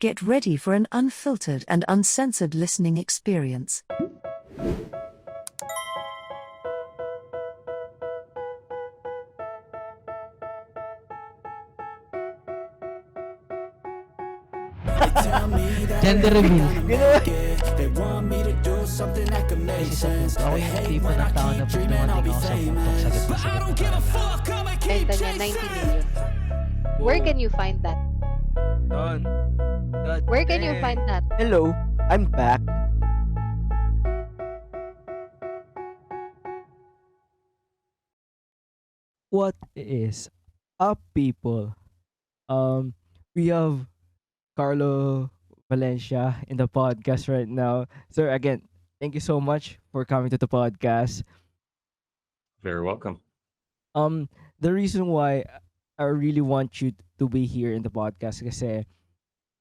Get ready for an unfiltered and uncensored listening experience. Gender reveal. They want me to do something that could make sense. Ako yung tipo ng tao na pag dumating ako sa puntong sagot na sagot na talaga. Benta niya 90 million. Where can you find that? Don. God Where can you damn. find that? Hello, I'm back. What is up, people? We have Carlo Valencia in the podcast right now. Sir, again, thank you so much for coming to the podcast. Very welcome. The reason why I really want you to be here in the podcast kasi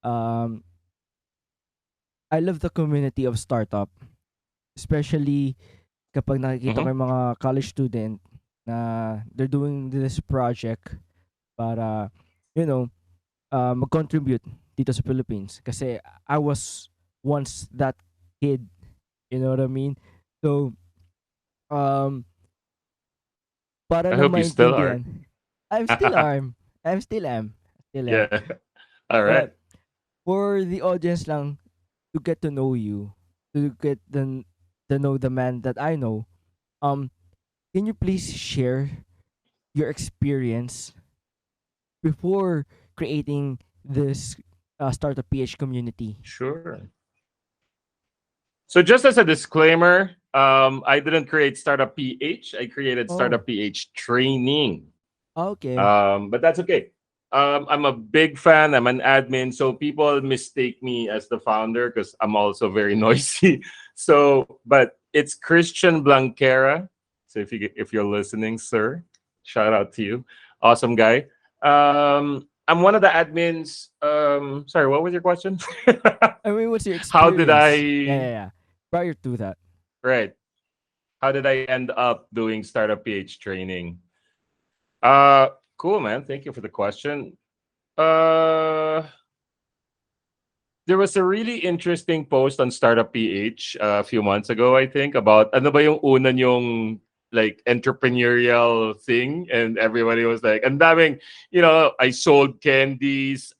um I love the community of startup, especially kapag nakikita ko Mhm. yung mga college student na they're doing this project para mag-contribute dito sa Philippines kasi I was once that kid, you know what I mean? So um para I lang hope you still are. maintindihan. I'm still am. I'm still am. Still am. Yeah. All right. But for the audience lang to get to know you, to get to know the man that I know, can you please share your experience before creating this startup PH community? Sure. So just as a disclaimer, I didn't create Startup PH. I created Oh, Startup PH training. okay. But that's okay. I'm a big fan. I'm an admin, so people mistake me as the founder because I'm also very noisy. So, but it's Christian Blanquera. So if you're listening, sir, shout out to you. Awesome guy. I'm one of the admins. Sorry, what was your question? I mean, what's your How did experience? I Yeah. Prior to that. right? How did I end up doing Startup PH training? Cool, man. Thank you for the question. Uh, there was a really interesting post on Startup PH a few months ago, I think, about ano ba yung una yung like entrepreneurial thing, and everybody was like, and daming, I sold candies.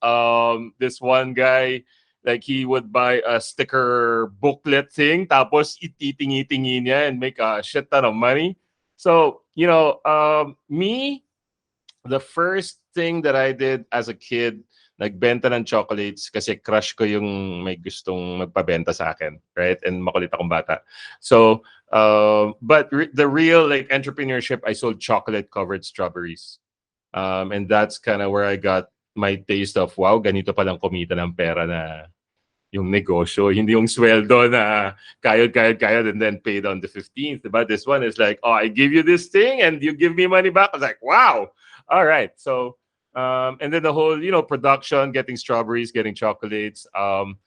This one guy, like he would buy a sticker booklet thing, tapos ititingi-tingi niya and make a shit ton of money. So, me, the first thing that I did as a kid, nagbenta ng chocolates kasi crush ko yung may gustong magpabenta sa akin, right? And makulit akong bata. So, but the real like entrepreneurship, I sold chocolate covered strawberries. And that's kind of where I got my taste of, wow, ganito palang kumita ng pera na yung negosyo, hindi yung sweldo na kayod, and then paid on the 15th. But this one is like, oh, I give you this thing and you give me money back. I was like, wow. All right. So, and then the whole, production, getting strawberries, getting chocolates. I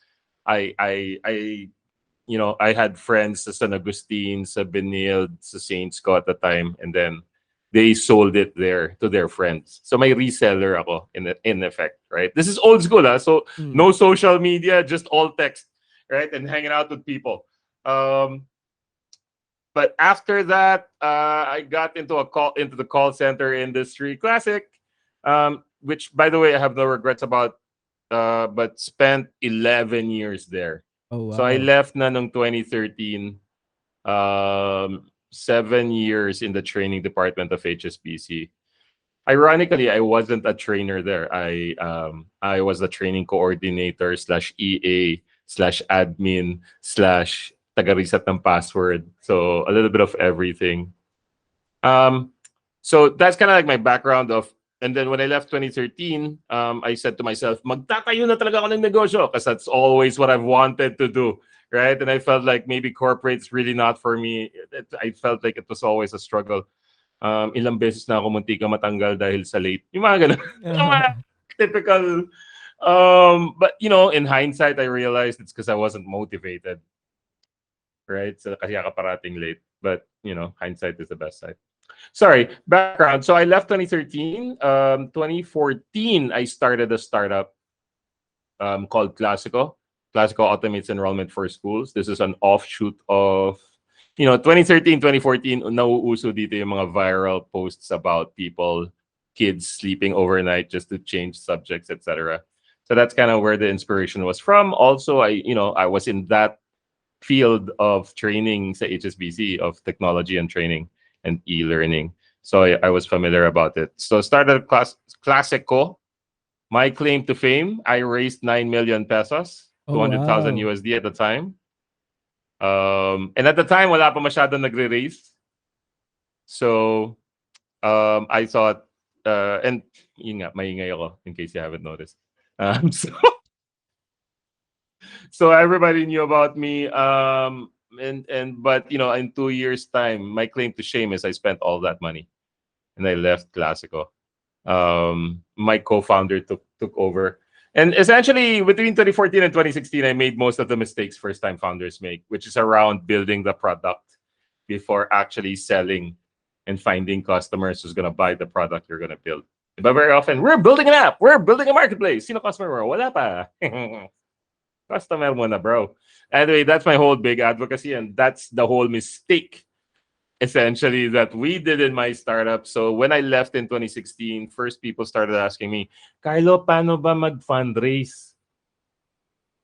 had friends sa San Agustin, sa Benilde, sa Saints ko at the time, and then they sold it there to their friends. So may reseller ako in effect, right? This is old school, so no social media, just all text, right? And hanging out with people. But after that, I got into the call center industry, classic. Which, by the way, I have no regrets about. But spent 11 years there. Oh, So I wow. left na nung 2013. 7 years in the training department of HSBC. Ironically, I wasn't a trainer there. I was the training coordinator slash EA slash admin slash taga-reset ng password. So a little bit of everything. So that's kind of like my background of, and then when I left 2013, I said to myself, magtatayo na talaga ako ng negosyo because that's always what I've wanted to do, right? And I felt like maybe corporate's really not for me. I felt like it was always a struggle. Ilang beses na ako muntika matanggal dahil sa late. Yung mga ganun. Yung mga typical. But, in hindsight, I realized it's because I wasn't motivated. Right? So, kasi ako parating late. But, hindsight is the best side. Sorry, background. So I left 2013. 2014, I started a startup. called Classico. Classico automates enrollment for schools. This is an offshoot of, 2013, 2014, nauuso dito yung mga viral posts about people, kids sleeping overnight just to change subjects, etc. So that's kind of where the inspiration was from. Also, I was in that field of training sa HSBC of technology and training and e-learning. So I was familiar about it. So started Classico. My claim to fame, I raised 9 million pesos, Oh 200,000 wow. USD at the time. And at the time, wala pa masyado nagre-raise. So I thought, and yun nga, maingay ako in case you haven't noticed. So, so everybody knew about me. And but in 2 years' time, my claim to shame is I spent all that money and I left Classico. My co-founder took over. And essentially, between 2014 and 2016, I made most of the mistakes first-time founders make, which is around building the product before actually selling and finding customers who's gonna buy the product you're gonna build. But very often, we're building an app, we're building a marketplace. Sino customer mo? Wala pa. Customer mo na, bro. Anyway, that's my whole big advocacy, and that's the whole mistake essentially that we did in my startup. So when I left in 2016, first people started asking me, Carlo, paano ba mag-fundraise?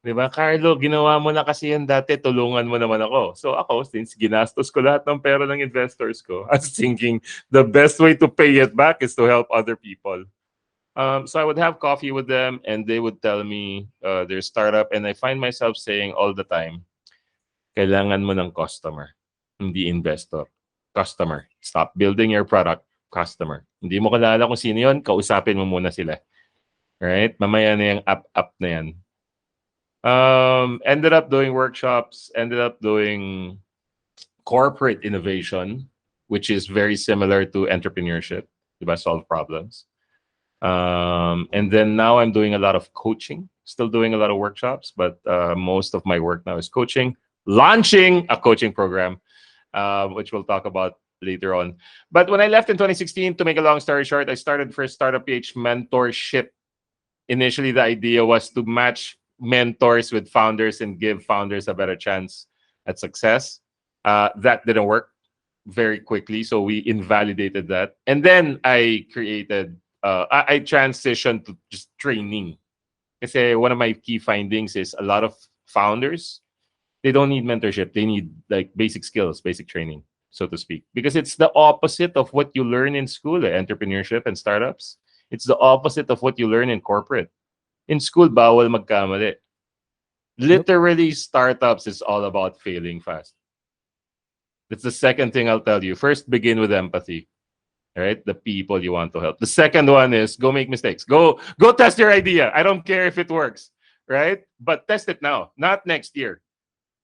Di ba, Carlo, ginawa mo na kasi yan dati, tulungan mo naman ako. So ako, since ginastos ko lahat ng pera ng investors ko, I was thinking the best way to pay it back is to help other people. So I would have coffee with them and they would tell me their startup, and I find myself saying all the time, kailangan mo ng customer, hindi investor. Customer. Stop building your product. Customer. Hindi mo kilala kung sino yun, kausapin mo muna sila. Right? Mamaya na yung app na yan. Ended up doing workshops, ended up doing corporate innovation, which is very similar to entrepreneurship. Diba? Solve problems. And then now I'm doing a lot of coaching, still doing a lot of workshops, but most of my work now is coaching, launching a coaching program, which we'll talk about later on. But when I left in 2016, to make a long story short, I started first Startup PH mentorship. Initially, the idea was to match mentors with founders and give founders a better chance at success. That didn't work very quickly, so we invalidated that. And then I created, I transitioned to just training. Because one of my key findings is a lot of founders, they don't need mentorship. They need like basic skills, basic training, so to speak. Because it's the opposite of what you learn in school, entrepreneurship and startups. It's the opposite of what you learn in corporate. In school, bawal magkamali. Yep. Literally, startups is all about failing fast. That's the second thing I'll tell you. First, begin with empathy. All right, the people you want to help. The second one is go make mistakes. Go test your idea. I don't care if it works, right? But test it now, not next year.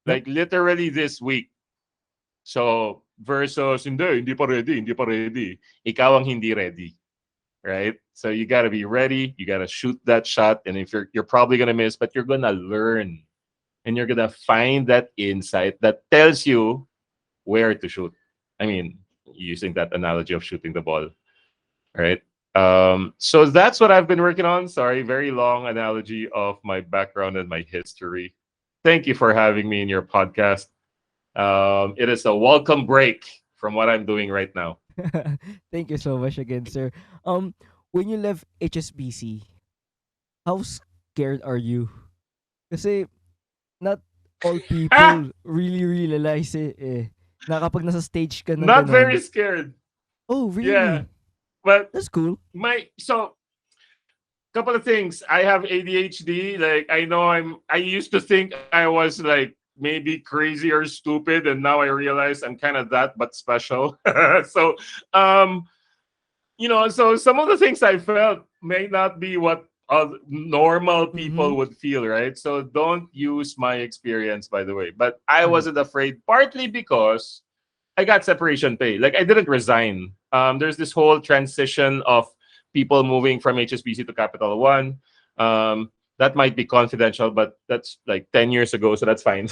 Yep. Like literally this week. So versus hindi pa ready, hindi pa ready. Ikaw ang hindi ready, right? So you got to be ready. You got to shoot that shot, and if you're probably gonna miss, but you're gonna learn, and you're gonna find that insight that tells you where to shoot. I mean, using that analogy of shooting the ball, right? So that's what I've been working on. Sorry, very long analogy of my background and my history. Thank you for having me in your podcast. It is a welcome break from what I'm doing right now. Thank you so much again, sir. Um, when you left HSBC, how scared are you? Kasi not all Ah, people really realize na kapag nasa stage ka ng not very ganon. scared. Oh, Yeah, really? but That's cool. so couple of things. I have ADHD. Like I know I used to think I was like maybe crazy or stupid, and now I realize I'm kind of that but special. So um so some of the things I felt may not be what normal Mm-hmm. people would feel, right? So don't use my experience, by the way. But I Mm-hmm. wasn't afraid, partly because I got separation pay. Like I didn't resign. There's this whole transition of people moving from HSBC to Capital One. That might be confidential, but that's like 10 years ago, so that's fine.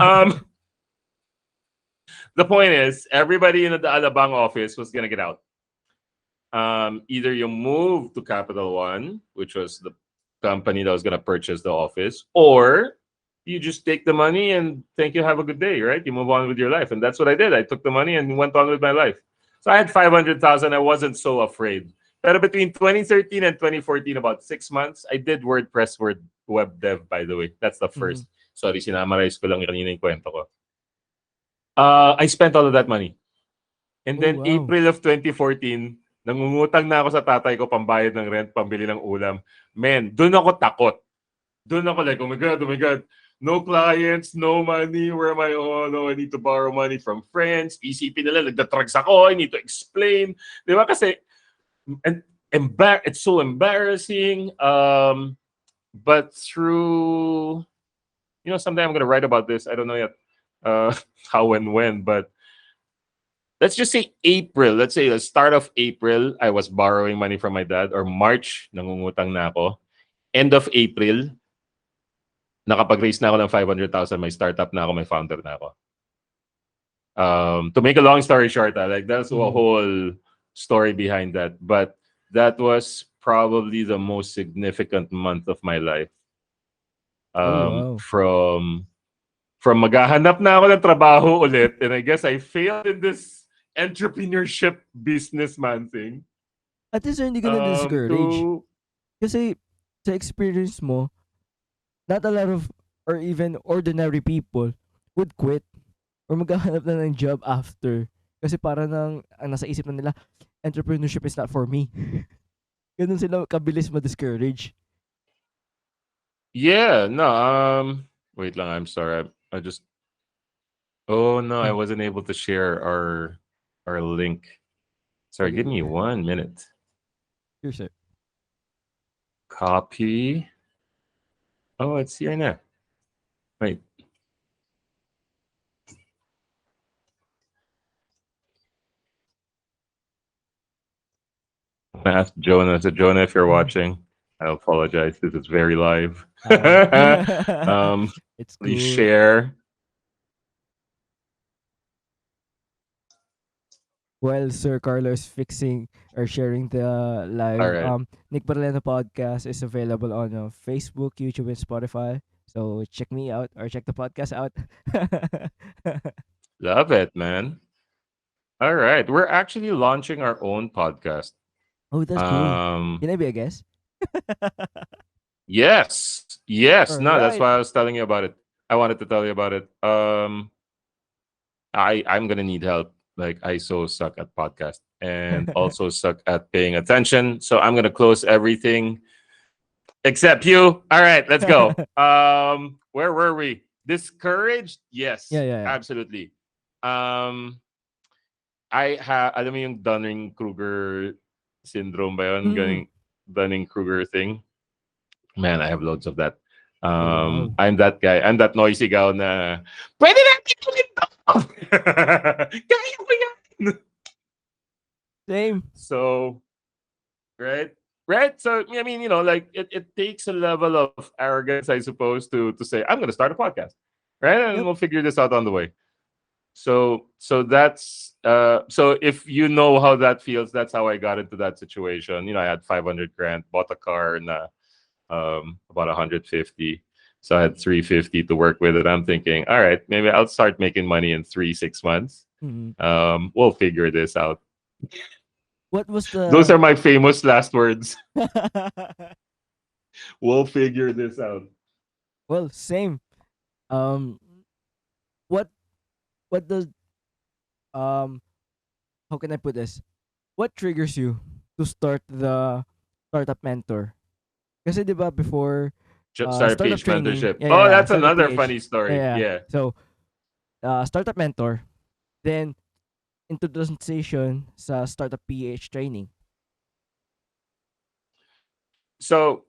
um, the point is, everybody in the Alabang office was gonna get out. Either you move to Capital One, which was the company that was going to purchase the office, or you just take the money and thank you, have a good day, right? You move on with your life. And that's what I did. I took the money and went on with my life. So I had 500,000. I wasn't so afraid. But between 2013 and 2014, about 6 months, I did WordPress web dev, by the way. That's the Mm-hmm. first. Sorry, sinamarize ko lang kanina yung kwento ko. I spent all of that money. And Oh then wow. April of 2014, nangungutang na ako sa tatay ko pambayad ng rent, pambili ng ulam. Man, doon ako takot. Doon ako like, oh my God. No clients, no money. Where am I? Oh no, I need to borrow money from friends. Isipin nila, nagdatrags ako. I need to explain. Di ba? Kasi, and it's so embarrassing. But through, someday I'm going to write about this. I don't know yet how and when, but let's just say April. Let's say the start of April, I was borrowing money from my dad. Or March, nangungutang na ako. End of April, nakapag-raise na ako ng 500,000. May startup na ako, may founder na ako. To make a long story short, like that's a whole story behind that. But that was probably the most significant month of my life. Wow. From maghahanap na ako ng trabaho ulit, and I guess I failed in this entrepreneurship businessman thing. At least hindi ka na discourage. Kasi sa experience mo, not a lot of or even ordinary people would quit or maghahanap na ng job after. Kasi para ang nasa isip na nila, entrepreneurship is not for me. Ganun sila kabilis ma-discourage. Yeah, no, wait lang, I'm sorry. I just Oh no, I wasn't able to share our link. Sorry, give me 1 minute. Here, sir. Copy. Oh, it's here now. Wait. I'm gonna ask Jonah. So Jonah, if you're watching, I apologize. This is very live. It's Please cool. share. While Sir Carlos fixing or sharing the live, All right. Nick Barellano podcast is available on Facebook, YouTube, and Spotify. So check me out or check the podcast out. Love it, man. All right. We're actually launching our own podcast. Oh, that's cool. Can I be a guest? Yes. Yes. All No, that's right. why I was telling you about it. I wanted to tell you about it. I'm gonna need help. Like I so suck at podcast and also suck at paying attention. So I'm gonna close everything except you. All right, let's go. Where were we? Discouraged? Yes. Yeah. Absolutely. Alam mo yung Dunning-Kruger syndrome ba yun? Mm. Dunning-Kruger thing. Man, I have loads of that. Wow. I'm that guy. I'm that noisy guy na, pwede natin gawin to! Kaya ko yan! Same. So, right? So, I mean, like it takes a level of arrogance, I suppose, to say, I'm going to start a podcast, right? And Yep. we'll figure this out on the way. So that's so if you know how that feels, that's how I got into that situation. I had 500 grand, bought a car and about 150. So I had 350 to work with, and I'm thinking, all right, maybe I'll start making money in 3-6 months. Mm-hmm. We'll figure this out. What was the? Those are my famous last words. We'll figure this out. Well, same. What does how can I put this? What triggers you to start the startup mentor? Kasi 'di ba before Startup startup PH training. mentorship. Yeah, That's startup another PH. funny story. Yeah. So, startup mentor, then into transition sa startup PH training. So,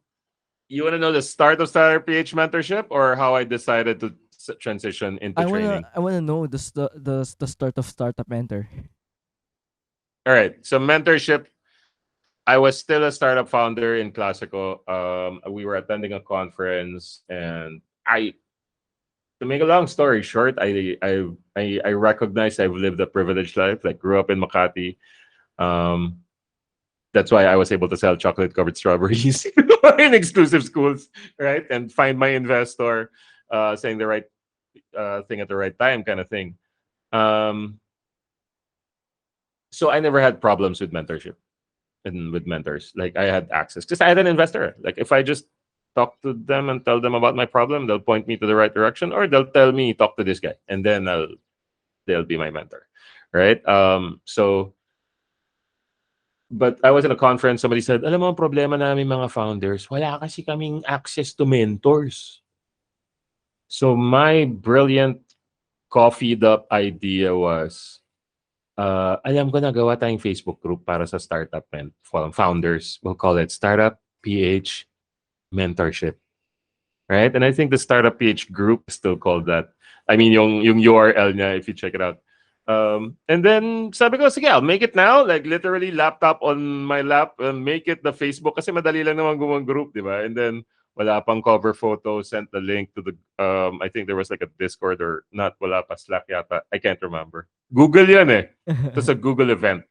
you want to know the start of Startup PH mentorship or how I decided to transition into training? I wanna know the start of startup mentor. All right. So mentorship, I was still a startup founder in Classico. We were attending a conference, and to make a long story short, I recognize I've lived a privileged life. Like grew up in Makati. That's why I was able to sell chocolate covered strawberries in exclusive schools, right? And find my investor, saying the right thing at the right time, kind of thing. Um, so I never had problems with mentorship and with mentors. Like I had access because I had an investor. Like if I just talk to them and tell them about my problem, they'll point me to the right direction, or they'll tell me talk to this guy, and then they'll be my mentor, right? So but I was in a conference. Somebody said, "Alam mo, ang problema namin mga founders, wala kasi kaming access to mentors." So my brilliant coffeed up idea was, alam ko na gawa tayong Facebook group para sa startup and founders. We'll call it Startup PH Mentorship, right? And I think the Startup PH group is still called that. I mean, yung URL niya, if you check it out. And then sabi ko, sige, I'll make it now. Like literally laptop on my lap, make it the Facebook kasi madali lang naman gumang group, di ba? And then wala pang cover photo, sent the link to the, I think there was like a Discord or not, wala pa, Slack yata. I can't remember. Google yan eh. It's a Google event,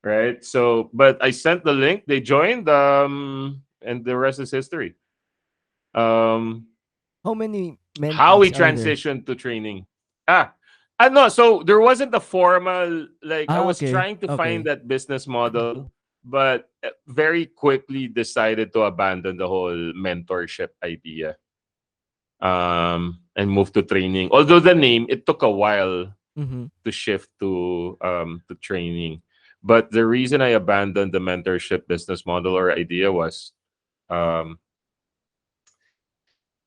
right? So, but I sent the link, they joined, and the rest is history. How many How we mentees are there? transitioned to training. Ah, no, so there wasn't a formal, like I was Okay. trying to find Okay. that business model, but very quickly decided to abandon the whole mentorship idea. And move to training. Although the name, it took a while Mm-hmm. to shift to training. But the reason I abandoned the mentorship business model or idea was, um,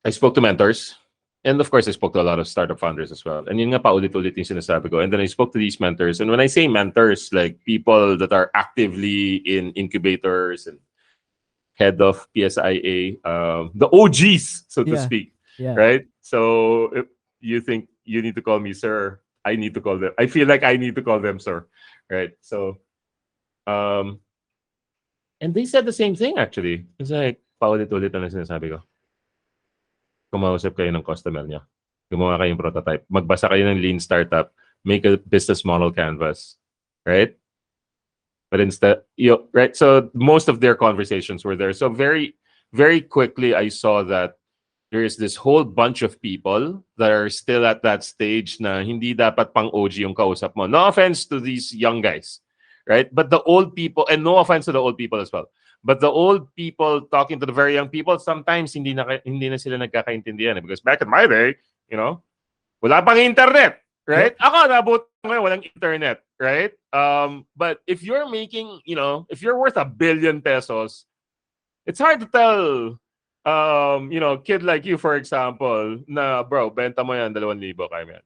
I spoke to mentors. And of course, I spoke to a lot of startup founders as well. And yun nga paulit-ulit yung sinasabi ko. And then I spoke to these mentors. And when I say mentors, like people that are actively in incubators and head of PSIA, the OGs, so to Yeah. speak, Yeah. right? So if you think you need to call me sir, I need to call them. I feel like I need to call them sir, right? So, and they said the same thing actually. It's like, paulit-ulit na sinasabi ko. Kumausap kayo ng customer niya. Gumawa kayong prototype. Magbasa kayo ng lean startup. Make a business model canvas. Right? But instead, right? So most of their conversations were there. So very, very quickly, I saw that there is this whole bunch of people that are still at that stage na hindi dapat pang OG yung kausap mo. No offense to these young guys, right? But the old people, and no offense to the old people as well. But the old people talking to the very young people, sometimes hindi na sila nagkakaintindihan. Because back in my day, wala pang internet, right? Yep. Ako, nabuti ngayon, walang internet, right? But if you're making, if you're worth $1 billion pesos, it's hard to tell, kid like you, for example, na, bro, benta mo yan, 2,000, kaya mo yan.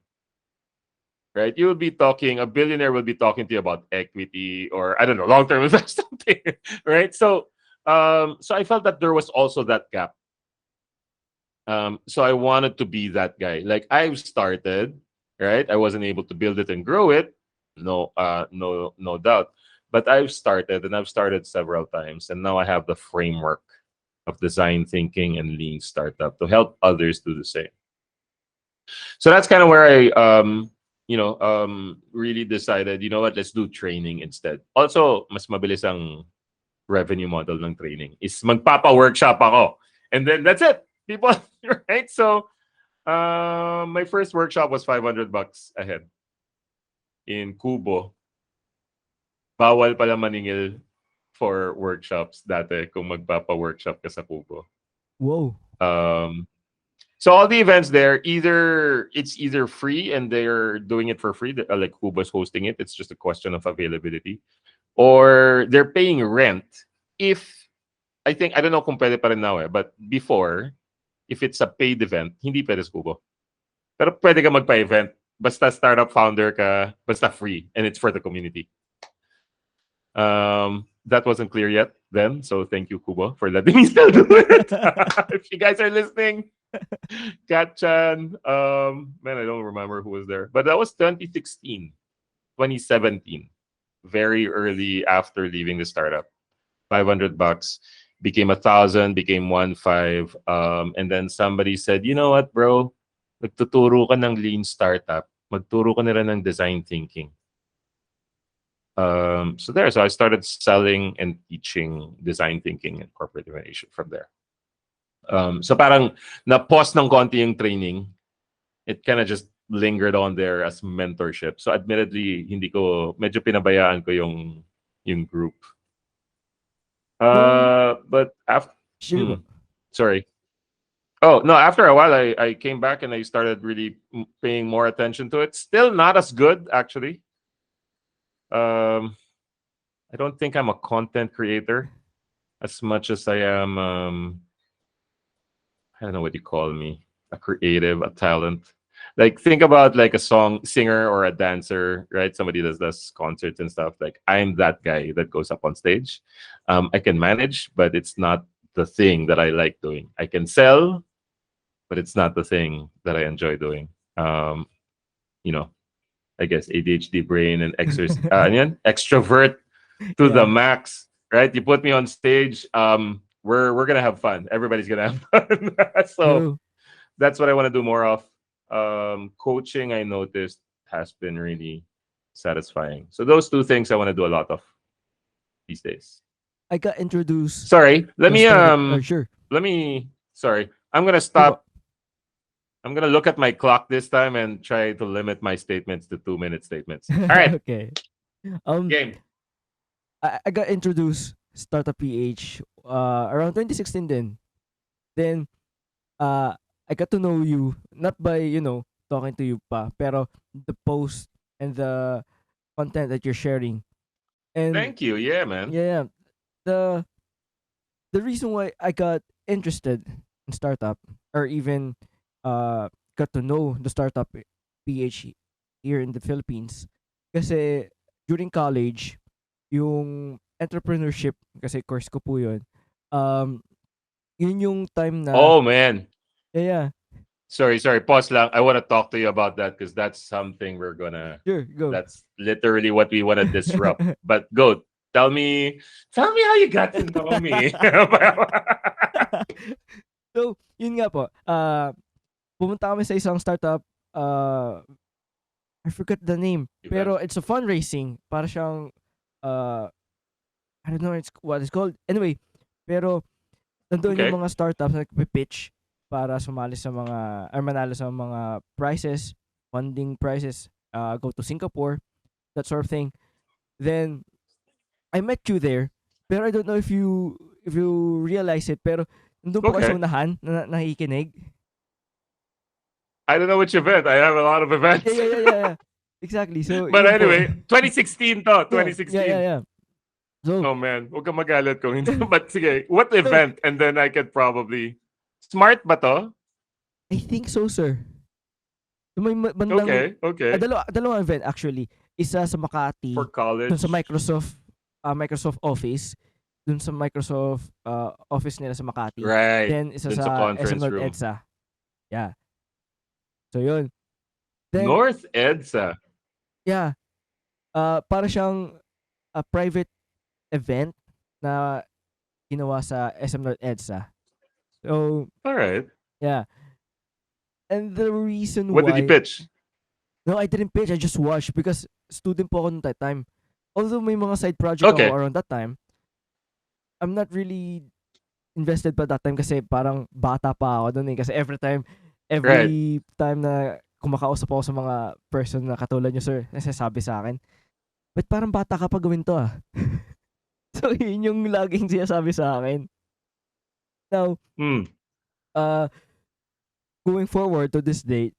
Right? You will be talking, a billionaire will be talking to you about equity or, I don't know, long-term investment, right? So I felt that there was also that gap. So I wanted to be that guy. Like I've started, right? I wasn't able to build it and grow it. No doubt. But I've started, and I've started several times. And now I have the framework of design thinking and lean startup to help others do the same. So that's kind of where I really decided, you know what, let's do training instead. Also, mas mabilis ang revenue model ng training is magpapa-workshop ako. And then that's it. People, right? So, my first workshop was $500 a head in Kubo. Bawal pala maningil for workshops dati kung magpapa-workshop ka sa Kubo. Whoa. So all the events there, it's either free and they're doing it for free, like Kubo's hosting it. It's just a question of availability. Or they're paying rent if, I don't know kung pwede pa rin now but before, if it's a paid event, hindi pwede sa Kubo. Pero pwede ka magpa-event. Basta startup founder ka, basta free. And it's for the community. That wasn't clear yet then. So thank you, Kubo, for letting me still do it. If you guys are listening, Katchan, man, I don't remember who was there. But that was 2016, 2017. Very early after leaving the startup. $500 became 1,000, became 1,500. And then somebody said, you know what, bro? Nagtuturo ka ng lean startup. Magturo ka na rin ng design thinking. So I started selling and teaching design thinking and corporate innovation from there. So parang na-pause ng konti yung training. It kind of just lingered on there as mentorship. So admittedly, hindi ko medyo pinabayaan ko yung group. Nung But after Sure ba? sorry. Oh, no, after a while I came back and I started really paying more attention to it. Still not as good actually. Um I don't think I'm a content creator as much as I am I don't know what you call me, a creative, a talent. Like think about like a song singer or a dancer, right? Somebody that does concerts and stuff. Like I'm that guy that goes up on stage. I can manage, but it's not the thing that I like doing. I can sell, but it's not the thing that I enjoy doing. You know, I guess ADHD brain and extrovert to the Yeah, max, right? You put me on stage, we're gonna have fun. Everybody's gonna have fun. So true. that's what I want to do more of. Coaching, I noticed, has been really satisfying. So those two things I want to do a lot of these days. I got introduced Sorry, to startup. Sure. sorry. I'm gonna Sure ba? stop. I'm gonna look at my clock this time and try to limit my statements to 2 minute statements. All right, Okay. Um, game. I got introduced Startup PH around 2016 then. Then I got to know you not by, talking to you pa, pero the post and the content that you're sharing. And Thank you. Yeah, man. yeah, the the reason why I got interested in startup or even got to know the startup PH here in the Philippines kasi during college yung entrepreneurship kasi course ko po yun. Um yun yung time na Oh man. yeah, Sorry. Pause lang. I want to talk to you about that because that's something we're gonna. sure, go. That's literally what we want to disrupt. But go. Tell me how you got to know me. So, yun nga po. Pumunta kami sa isang startup. I forgot the name. Event. Pero it's a fundraising. Para siyang, uh, I don't know what it's called. Anyway, pero nandoon yung Okay. mga startups na nagpipitch para sumali sa mga, or manalo sa mga prizes, funding prizes, go to Singapore, that sort of thing. Then, I met you there. Pero I don't know if you realize it. Pero nandun po kayo sa Okay. unahan na nakikinig. I don't know which event. I have a lot of events. Yeah. Exactly. So, But yun po. anyway, 2016 to. Yeah, 2016. yeah. So, Oh man, huwag kang magalit kung hindi. But sige, what event? And then I could probably... Smart ba to? I think so, sir. So, may bandang, Okay. dalawang event actually. Isa sa Makati, For college. dun sa Microsoft Office, dun sa Microsoft office nila sa Makati. Right. Then, isa Dun sa sa conference SM North room. EDSA. Yeah. So, yun. Then, North EDSA. yeah. Para siyang a private event na ginawa sa SM North EDSA. So, All right. yeah. And the reason What why... did you pitch? No, I didn't pitch. I just watched because student po ako noong that time. Although may mga side project Okay. ako around that time, I'm not really invested pa that time kasi parang bata pa ako doon eh. Kasi every time na kumakausap ako sa mga person na katulad nyo, sir, nasasabi sa akin, but parang bata ka pa gawin to ah. So, yun yung laging sinasabi sa akin. Now, going forward to this date,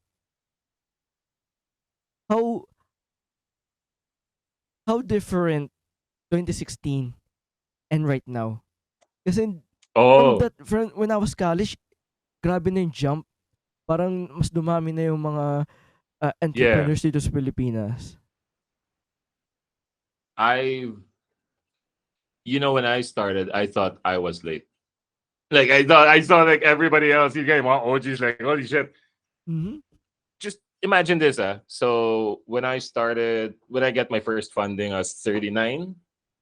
how different 2016 and right now? Kasi from when I was college, grabe na yung jump. Parang mas dumami na yung mga entrepreneurs dito sa Pilipinas. When I started, I thought I was late. Like I saw like everybody else, you get more OGs, like holy shit. Mm-hmm. Just imagine this, So when I get my first funding, I was 39,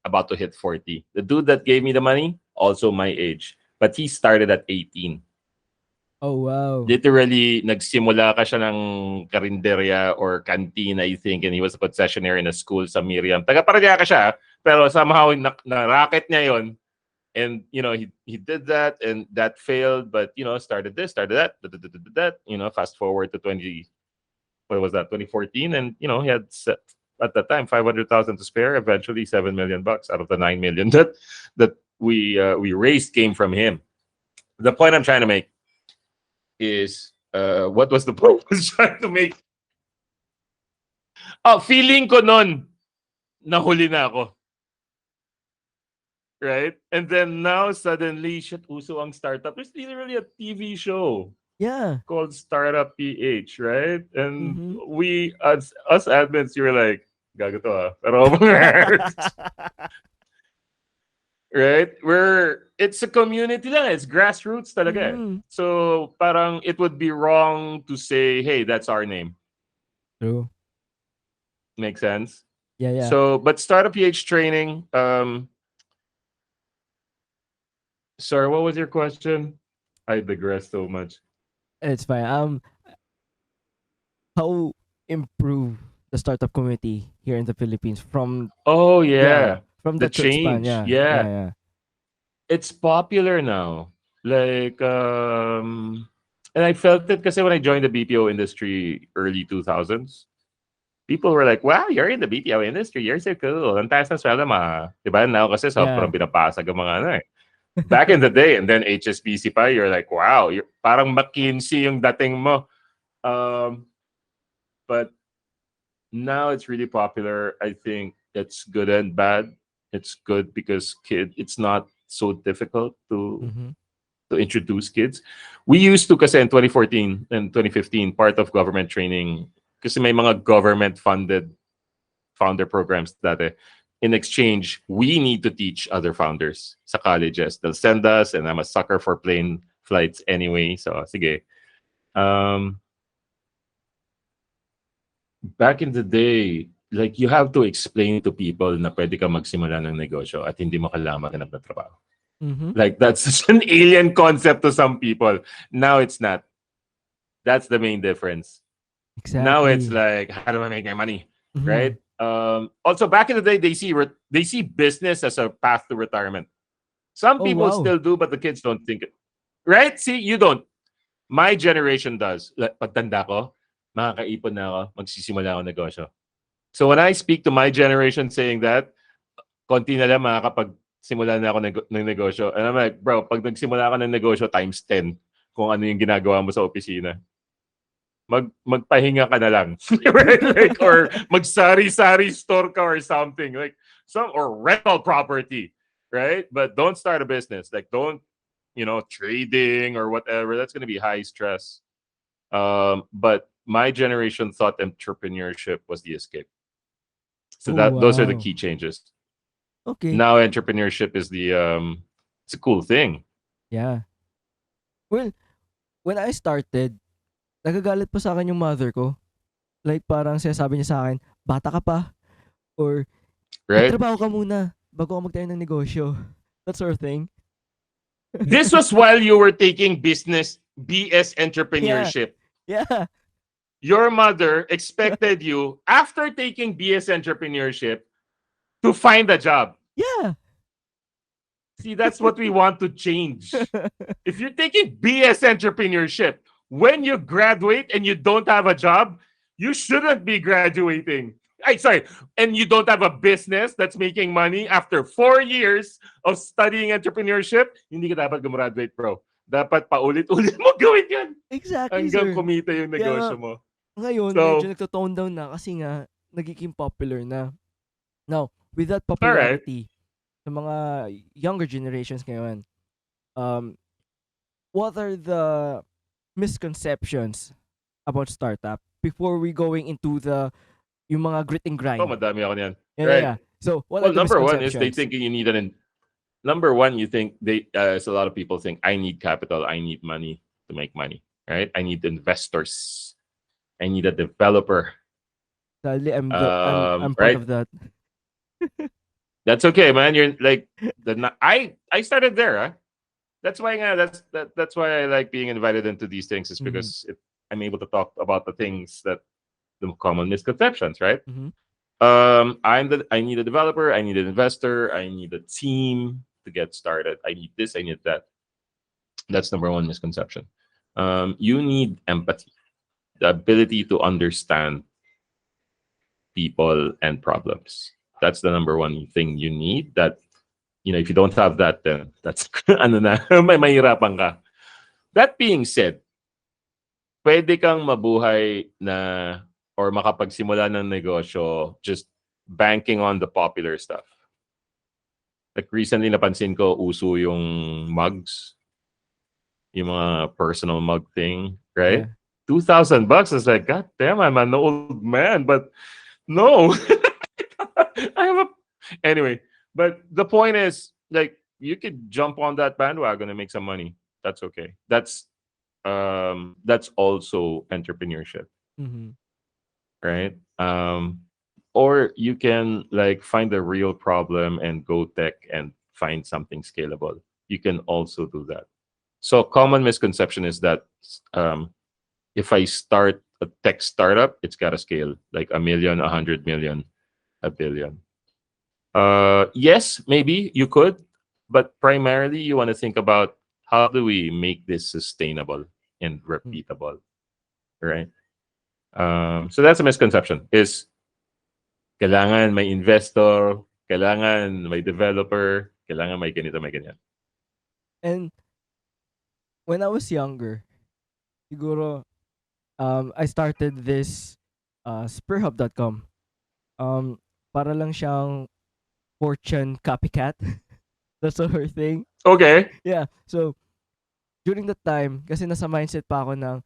about to hit 40. The dude that gave me the money, also my age, but he started at 18. Oh, wow. Literally, nagsimula ka siya ng karinderya or canteen, I think, and he was a concessionaire in a school sa Miriam. Taga-Parañaque siya, pero somehow na-racket niya yon. And, he did that, and that failed, but, started this, started that, that, fast forward to what was that, 2014, and, he had at that time 500,000 to spare, eventually 7 million bucks out of the 9 million that we raised came from him. The point I'm trying to make is, what was the point I was trying to make? Oh, feeling ko nun, nahuli na ako. Right? And then now, suddenly, shit, uso ang startup. There's literally a TV show Yeah. called Startup PH, right? And Mhm. we, us admins, you were like, gago to ah. Pero, right? It's a community lang. It's grassroots talaga. Mhm. So, parang it would be wrong to say, hey, that's our name. True. Make sense? Yeah, yeah. So, but Startup PH training, sorry, what was your question? I digress so much. It's fine. How improve the startup community here in the Philippines from Oh yeah, from the that short span. change. Yeah, yeah, Yeah, yeah. it's popular now. Like, and I felt it kasi when I joined the BPO industry early 2000s. People were like, wow, you're in the BPO industry. You're so cool. Ang taas ng sweldo mo. Diba? Now kasi Yeah. sobrang pinapasag ang mga ano eh. Back in the day, and then HSBC pa, you're like, wow, parang McKinsey yung dating mo. But now it's really popular. I think it's good and bad. It's good because it's not so difficult Mhm. to introduce kids. We used to, kasi in 2014 and 2015, part of government training, kasi may mga government-funded founder programs dati. In exchange, we need to teach other founders sa colleges. They'll send us, and I'm a sucker for plane flights anyway. So, sige. Back in the day, like, you have to explain to people na pwede ka magsimula ng negosyo at hindi mo kailangan maghanap ng trabaho. Mhm. Like, that's such an alien concept to some people. Now it's not. That's the main difference. Exactly. Now it's like, how do I make my money? Mhm. Right? Also, back in the day, they see business as a path to retirement. Some Oh, people wow. still do, but the kids don't think it. Right? See, you don't. My generation does. Like, pagtanda ko, makakaipon na ako, magsisimula ako negosyo. So when I speak to my generation saying that, konti na lang makakapagsimula na ako ng negosyo. And I'm like, bro, pag nagsimula ka ng negosyo, times 10 kung ano yung ginagawa mo sa opisina. Magpahinga ka na lang. Right? Like, or magsari-sari store ka or something. Like, or rental property. Right? But don't start a business. Like, don't, trading or whatever. That's going to be high stress. But my generation thought entrepreneurship was the escape. So Oh, those are the wow. key changes. Okay. Now entrepreneurship is it's a cool thing. Yeah. Well, when I started, nagagalit pa sa akin yung mother ko. Like, parang sinasabi niya sa akin, bata ka pa. Or, Right? magtrabaho ka muna bago ka magtayo ng negosyo. That sort of thing. This was while you were taking BS entrepreneurship. Yeah. Your mother expected you, after taking BS entrepreneurship, to find a job. Yeah. See, that's what we want to change. If you're taking BS entrepreneurship, when you graduate and you don't have a job, you shouldn't be graduating. And you don't have a business that's making money after 4 years of studying entrepreneurship, hindi ka dapat gumraduate, bro. Dapat paulit-ulit mo gawin yan Exactly, hanggang sir. kumita yung Kaya negosyo nga, mo. ngayon, So, medyo nagto-tone down na kasi nga, nagiging popular na. Now, with that alright. popularity, sa mga younger generations ngayon, what are the misconceptions about startup before we going into yung mga grit and grind? Oh, madami ako niyan. Yeah, Right. yeah. So, what Well, are the number one is they misconceptions? thinking you need number one, you think as a lot of people think, I need capital, I need money to make money, right? I need investors, I need a developer. Sadly, I'm part right? of that. That's okay, man. You're like I started there, huh? That's why I like being invited into these things is Mm-hmm. because I'm able to talk about the things that the common misconceptions, right? Mm-hmm. I need a developer, I need an investor, I need a team to get started. I need this, I need that. That's number one misconception. You need empathy, the ability to understand people and problems. That's the number one thing you need. That if you don't have that, then that's ano na, may mahirapan ka. That being said, pwede kang mabuhay na or makapagsimula ng negosyo just banking on the popular stuff. Like recently napansin ko uso yung mugs, yung mga personal mug thing, right? Yeah. $2,000 is like, God damn, I'm an old man, but no. I have a anyway. But the point is, like, you could jump on that bandwagon and make some money. That's okay. That's also entrepreneurship, Mm-hmm. right? Or you can like find the real problem and go tech and find something scalable. You can also do that. So common misconception is that um, if I start a tech startup, it's got to scale like a million, 100 million, a billion. Yes, maybe you could, but primarily you want to think about how do we make this sustainable and repeatable, right? So that's a misconception. Is kailangan may investor, kailangan may developer, kailangan may ganito, may ganyan. And when I was younger, siguro, I started this spurhub.com. Para lang siyang fortune copycat. That's her thing. Okay. Yeah. So, during that time, kasi nasa mindset pa ako ng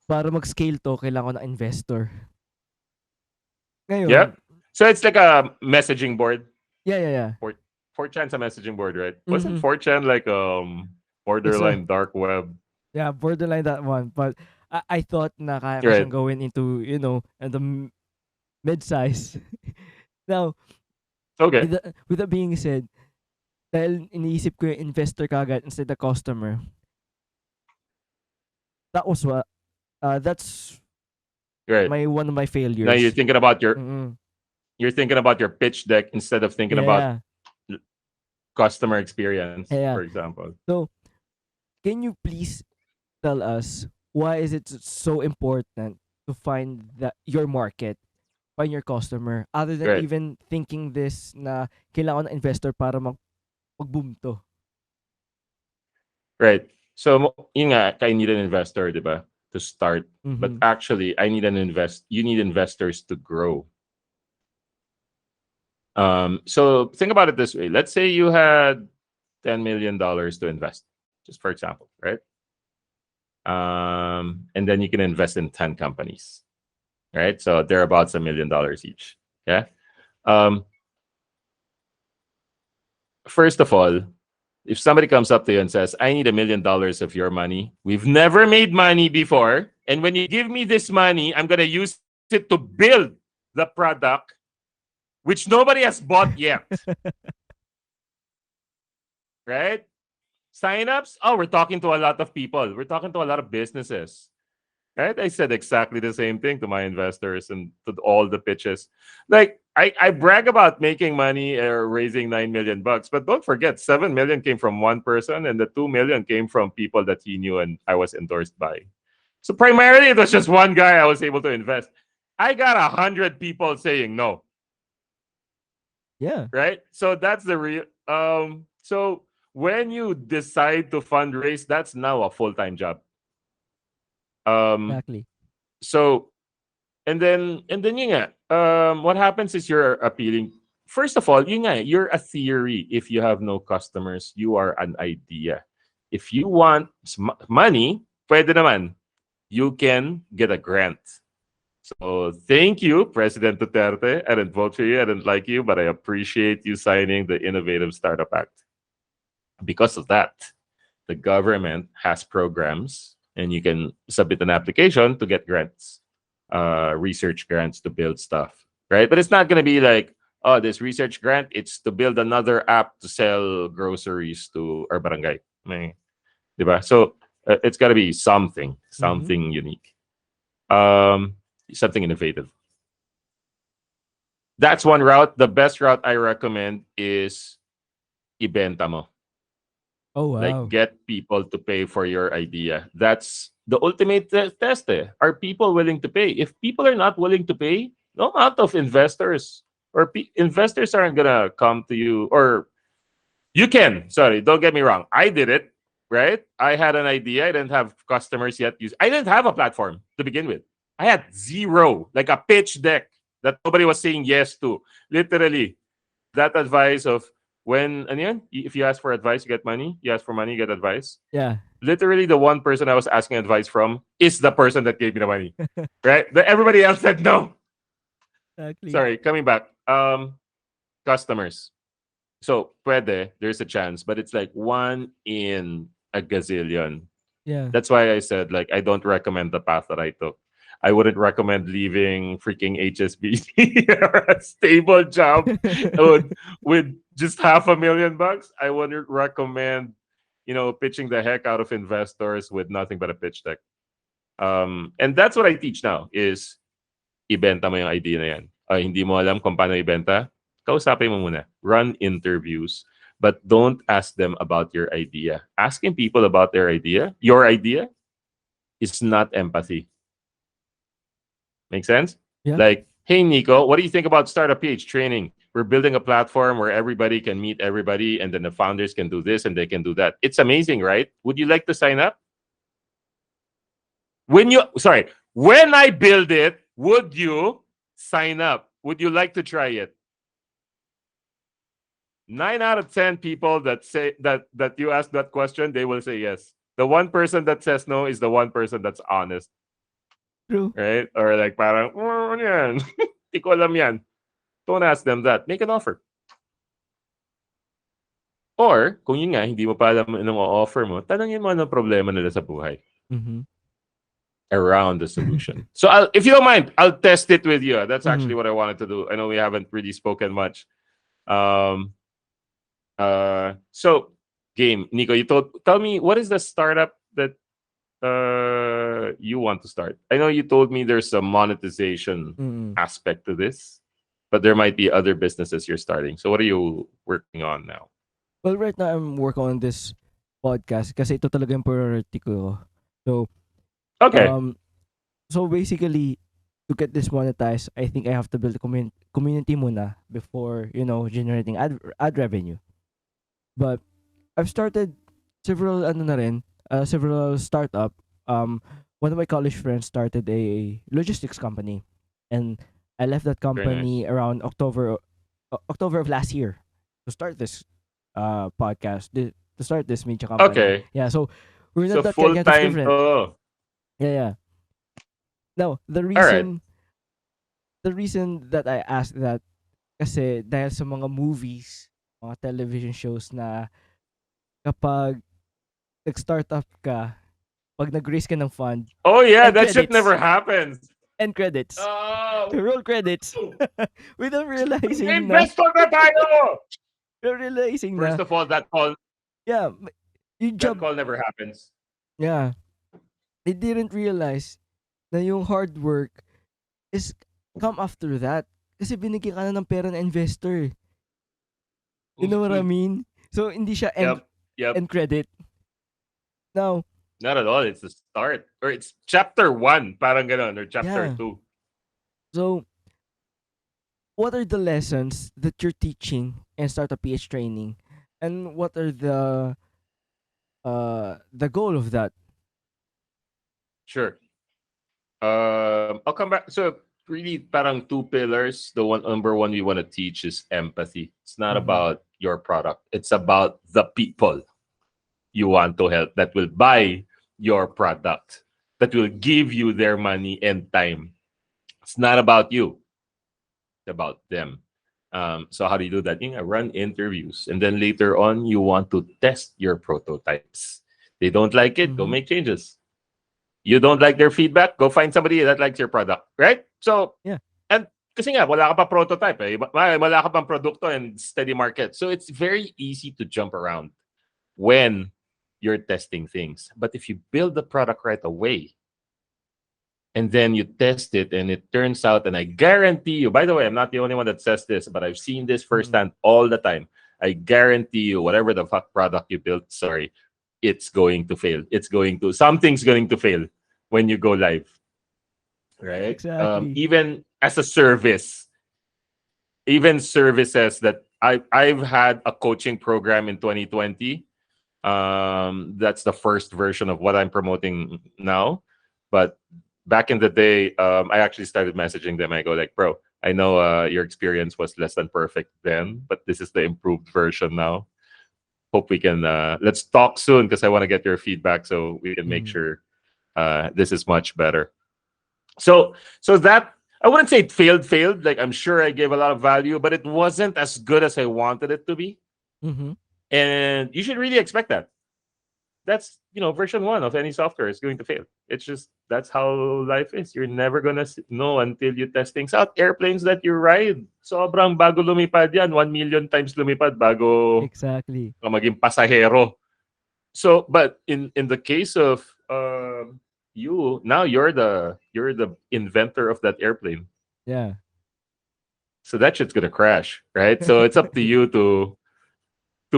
para mag-scale to, kailangan ko ng investor. Ngayon, Yep. So it's like a messaging board. yeah. For 4chan's a messaging board, right? Wasn't Mm-hmm. 4chan like It's a, borderline dark web? yeah, borderline that one. But I thought na kaya ko Right. siyang gawin into, and the mid-size. Now, Okay. with that being said, dahil iniisip ko yung investor kagad instead the customer, that was what, that's Right. one of my Now failures. Mm-mm. you're thinking about your pitch deck instead of thinking about Yeah, customer experience, yeah. for example. So, can you please tell us why is it so important to find your market, find your customer, other than Right. even thinking this na kailangan ng investor para mag-boom to? Right. So yun nga, I need an investor, di ba, to start. But Mm-hmm. actually, you need investors to grow. So think about it this way. Let's say you had $10 million to invest, just for example, right? And then you can invest in 10 companies, right? So they're about $1 million each. Yeah. Um, First of all, if somebody comes up to you and says, I need $1 million of your money, we've never made money before. And when you give me this money, I'm going to use it to build the product, which nobody has bought yet. Right? Signups? Oh, we're talking to a lot of people. We're talking to a lot of businesses. Right? I said exactly the same thing to my investors and to all the pitches. Like I brag about making money or raising 9 million bucks, but don't forget 7 million came from one person and the 2 million came from people that he knew and I was endorsed by. So primarily it was just one guy I was able to invest. I got 100 people saying no. Yeah, Right? So that's the real so when you decide to fundraise, that's now a full-time job. Um exactly. so and then yun nga, what happens is you're appealing. First of all, yun nga, you're a theory. If you have no customers, you are an idea. If you want money, pwede naman. You can get a grant. So thank you, President Duterte. I didn't vote for you. I didn't like you, but I appreciate you signing the Innovative Startup Act. Because of that, the government has programs, and you can submit an application to get grants, research grants to build stuff, right? But it's not going to be like, oh, this research grant, it's to build another app to sell groceries to our barangay. Meh. diba? So it's got to be Mm-hmm. something unique, um, something innovative. That's one route. The best route I recommend is ibenta mo. Oh Like wow. get people to pay for your idea. That's the ultimate test. Are people willing to pay? If people are not willing to pay, no amount of investors or investors aren't gonna come to you. Or you can. Sorry, don't get me wrong. I did it. Right? I had an idea. I didn't have customers yet. I didn't have a platform to begin with. I had zero, like a pitch deck that nobody was saying yes to. Literally, that advice of when and yan, if you ask for advice, you get money. You ask for money, you get advice. Yeah. Literally, the one person I was asking advice from is the person that gave me the money. Right? Everybody else said no. Exactly. Sorry, coming back. Customers. So pwede, there's a chance, but it's like one in a gazillion. Yeah. That's why I said like I don't recommend the path that I took. I wouldn't recommend leaving freaking HSBC or a stable job with just $500,000. I wouldn't recommend, pitching the heck out of investors with nothing but a pitch deck. And that's what I teach now is ibenta mo yung idea na yan. Hindi mo alam kung paano ibenta, kausapin mo muna. Run interviews, but don't ask them about your idea. Asking people about your idea, is not empathy. Make sense? Yeah. Like, hey, Nico, what do you think about Startup PH training? We're building a platform where everybody can meet everybody, and then the founders can do this and they can do that. It's amazing, right? Would you like to sign up? When I build it, would you sign up? Would you like to try it? 9 out of 10 people that say that you ask that question, they will say yes. The one person that says no is the one person that's honest, True. right? Or like parang, ano yan? Di ko alam yan. Don't ask them that. Make an offer. Or, kung yun nga, hindi mo pa alam anong offer mo, tanongin mo anong problema nila sa buhay Mm-hmm. around the solution. So, if you don't mind, I'll test it with you. That's Mm-hmm. actually what I wanted to do. I know we haven't really spoken much. Um, so, game, Nico, tell me, what is the startup that you want to start? I know you told me there's a monetization Mm-hmm. aspect to this, but there might be other businesses you're starting. So, what are you working on now? Well, right now I'm working on this podcast kasi ito talaga yung priority ko. So, Okay. so basically, to get this monetized, I think I have to build a community muna before, generating ad revenue. But I've started several several startup. One of my college friends started a logistics company, and I left that Very company nice. around October of last year to start this podcast, to start this media company. Okay. Yeah, so we're So not that full kind of time different. to. Yeah, yeah. Now, All right. the reason that I asked that kasi dahil sa mga movies, mga television shows na kapag nag-startup ka, pag nag-raise ka ng fund, Oh yeah, and that shit credits, never happens. and credits, Oh, roll credits, without realizing na, investor na tayo. without realizing na, First of all, yeah, yung that job, call never happens. yeah, they didn't realize na yung hard work is come after that. Kasi binigyan ka na ng pera ng investor. You know what I mean? So, hindi siya Yep. Yep. end credit. Now, Not at all. It's the start, or it's chapter 1, parang ganon, or chapter yeah. 2. So, what are the lessons that you're teaching in startup PH training, and what are the goal of that? Sure. I'll come back. So really, parang two pillars. The number one we want to teach is empathy. It's not Mhm. about your product. It's about the people you want to help that will buy your product, that will give you their money and time. It's not about you. It's about them. So how do you do that? You know, run interviews, and then later on, you want to test your prototypes. They don't like it, go Mhm. make changes. You don't like their feedback, go find somebody that likes your product, right? So, Yeah. and kasi nga, wala ka pa prototype eh. Wala ka pang produkto and steady market. So, it's very easy to jump around when you're testing things. But if you build the product right away, and then you test it and it turns out, and I guarantee you, by the way, I'm not the only one that says this, but I've seen this firsthand all the time. I guarantee you, whatever the fuck product you built, sorry, it's going to fail. Something's going to fail when you go live, right? Exactly. Even as a service, even services that I've had a coaching program in 2020. That's the first version of what I'm promoting now. But back in the day, I actually started messaging them. I go like, bro, I know your experience was less than perfect then, but this is the improved version now. Hope we can let's talk soon because I want to get your feedback so we can make sure this is much better. So that, I wouldn't say it failed. Like, I'm sure I gave a lot of value, but it wasn't as good as I wanted it to be. Mm-hmm. And you should really expect that. That's, version one of any software is going to fail. It's just, that's how life is. You're never gonna know until you test things out. Airplanes that you ride, sobrang bago lumipad yan. 1 million times lumipad bago Exactly. ka maging pasahero. So, but in the case of you, now you're the inventor of that airplane. Yeah. So that shit's gonna crash, right? So it's up to you to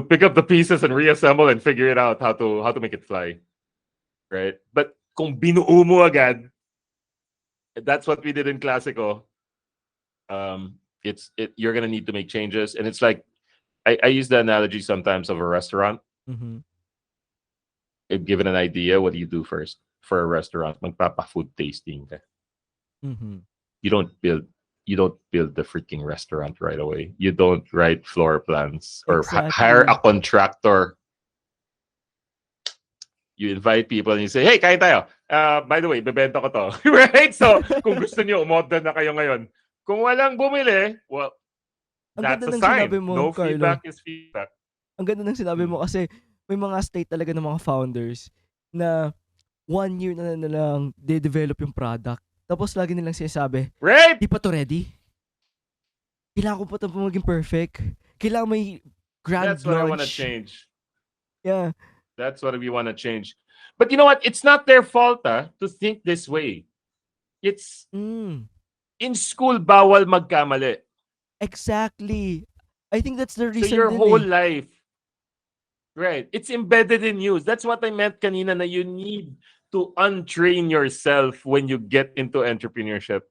pick up the pieces and reassemble and figure it out how to make it fly, right? But kung binuo mo agad, that's what we did in Classico. You're gonna need to make changes, and it's like I use the analogy sometimes of a restaurant. Mm-hmm. If given an idea, what do you do first for a restaurant? Magpapa-food tasting ka. Mm-hmm. You don't build the freaking restaurant right away. You don't write floor plans or hire a contractor. You invite people and you say, hey, kain tayo. By the way, bebenta ko to. Right? So, kung gusto niyo, umorder na kayo ngayon. Kung walang bumili, well, Ang that's ganda a ng sign. sinabi mo, No Carlo. feedback is feedback. Ang ganda ng sinabi mo kasi may mga state talaga ng mga founders na 1 year na lang de-develop yung product. Tapos lagi nilang sinasabi, Right? di pa to ready. Kailangan ko pa ito maging perfect. Kailangan may grand That's what I want to launch. change. Yeah. That's what we want to change. But you know what? It's not their fault to think this way. It's in school, bawal magkamali. Exactly. I think that's the reason So your din whole eh. life, right? It's embedded in you. That's what I meant kanina na you need to untrain yourself when you get into entrepreneurship.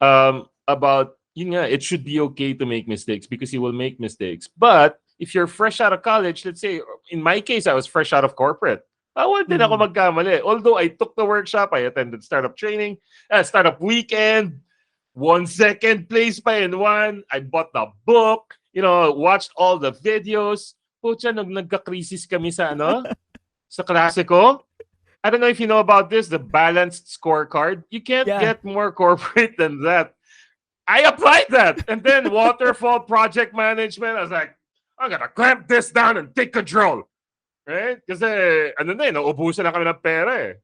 About, it should be okay to make mistakes because you will make mistakes. But if you're fresh out of college, let's say, in my case, I was fresh out of corporate. Bawal din ako magkamali. Although I took the workshop, I attended startup training, startup weekend, won second place pa in one. I bought the book, watched all the videos. Pucha, nagka-crisis kami sa sa Classico. I don't know if you know about this, the balanced scorecard. You can't get more corporate than that. I applied that. And then waterfall project management, I was like, I'm going to clamp this down and take control. Right? Kasi, naubusan na kami ng pera eh.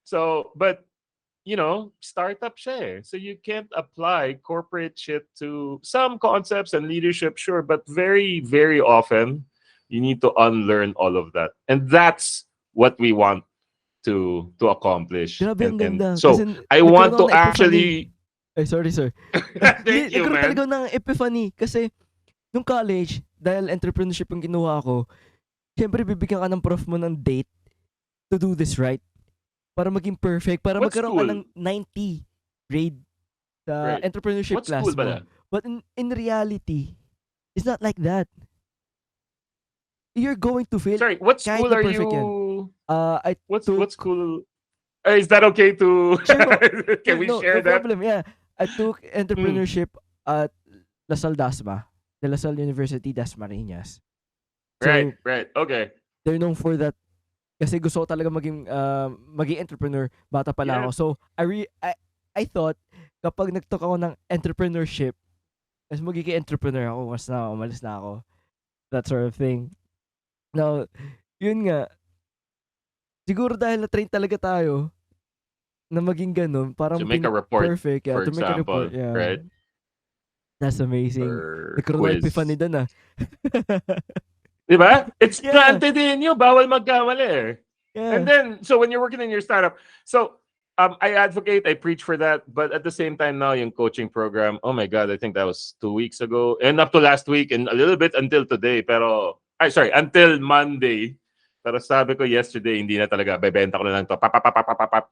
So, but, startup siya eh. So you can't apply corporate shit to some concepts and leadership, sure. But very, very often, you need to unlearn all of that. And that's what we want to accomplish. Grabe, ang ganda. So, kasi I want to actually... Ay, sorry, sir. Thank you, man. Talaga ng epiphany. Kasi, nung college, dahil entrepreneurship ang ginawa ko, syempre, bibigyan ka ng prof mo ng date to do this right. Para maging perfect. Para magkaroon ka ng 90 grade sa entrepreneurship class mo. But in reality, it's not like that. You're going to fail. Sorry, what school are you? What school? Is that okay to? Sure, Can we share no that? problem, yeah. I took entrepreneurship at LaSalle Dasma, the LaSalle University Dasmariñas. So, right. Okay. They're known for that. Kasi gusto ko talaga maging entrepreneur bata pa lang ako. So I thought kapag nagtok ako ng entrepreneurship, mas magiging entrepreneur ako, mas na umalis na ako. That sort of thing. Now, yun nga. Siguro dahil na-train talaga tayo na maging ganun, parang to make a report, perfect, for to make a example, report, yeah. right? That's amazing. Or Nagkaroon quiz. epiphany doon Diba? It's Yeah. planted in you. Bawal magkamali eh. And Yeah. then, so when you're working in your startup, so I advocate, I preach for that. But at the same time now, yung coaching program, oh my God, I think that was 2 weeks ago. And up to last week and a little bit until today. Pero, sorry, until Monday. Pero sabi ko yesterday, hindi na talaga. Bebenta ko na lang to. Pap, pap, pap, pap, pap, pap.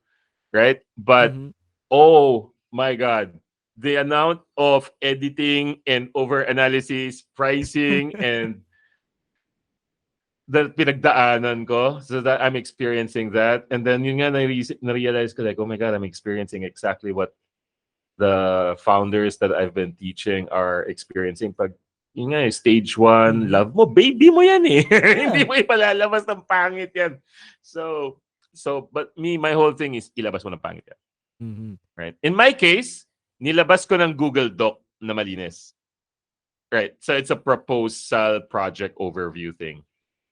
Right? But, Mhm. oh my God. The amount of editing and over analysis, pricing, and the pinagdaanan ko, so that I'm experiencing that. And then yun nga, na-realize ko like, oh my God, I'm experiencing exactly what the founders that I've been teaching are experiencing. Pag yun nga, stage one, Mhm. love mo, baby mo yan eh. Hindi Yeah. mo ipalalabas ng pangit yan. But my whole thing is ilabas mo ng pangit yan. Mhm. Right? In my case, nilabas ko ng Google Doc na malinis. Right. So it's a proposal project overview thing.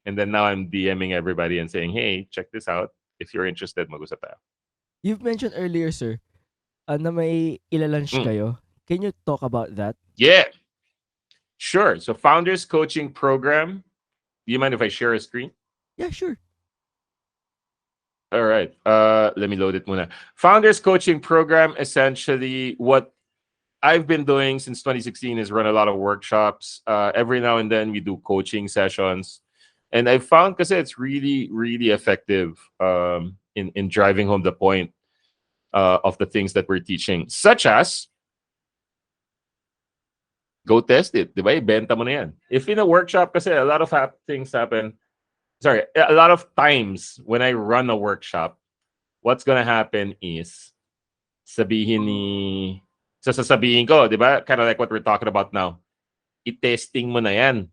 And then now I'm DMing everybody and saying, hey, check this out. If you're interested, mag-usap tayo. You've mentioned earlier, sir, na may ilalunch Mm. kayo. Can you talk about that? Yeah, sure. So Founders Coaching Program. Do you mind if I share a screen? Yeah, sure. All right. Let me load it muna. Founders Coaching Program, essentially what I've been doing since 2016 is run a lot of workshops. Every now and then we do coaching sessions. And I found because it's really, really effective in driving home the point of the things that we're teaching, such as go test it. Diba? Ibenta mo na yan. If in a workshop, kasi a lot of things happen. Sorry, a lot of times when I run a workshop, what's gonna happen is sabihin ni sasabihin ko, di ba? Kind of like what we're talking about now. I-testing mo na yan.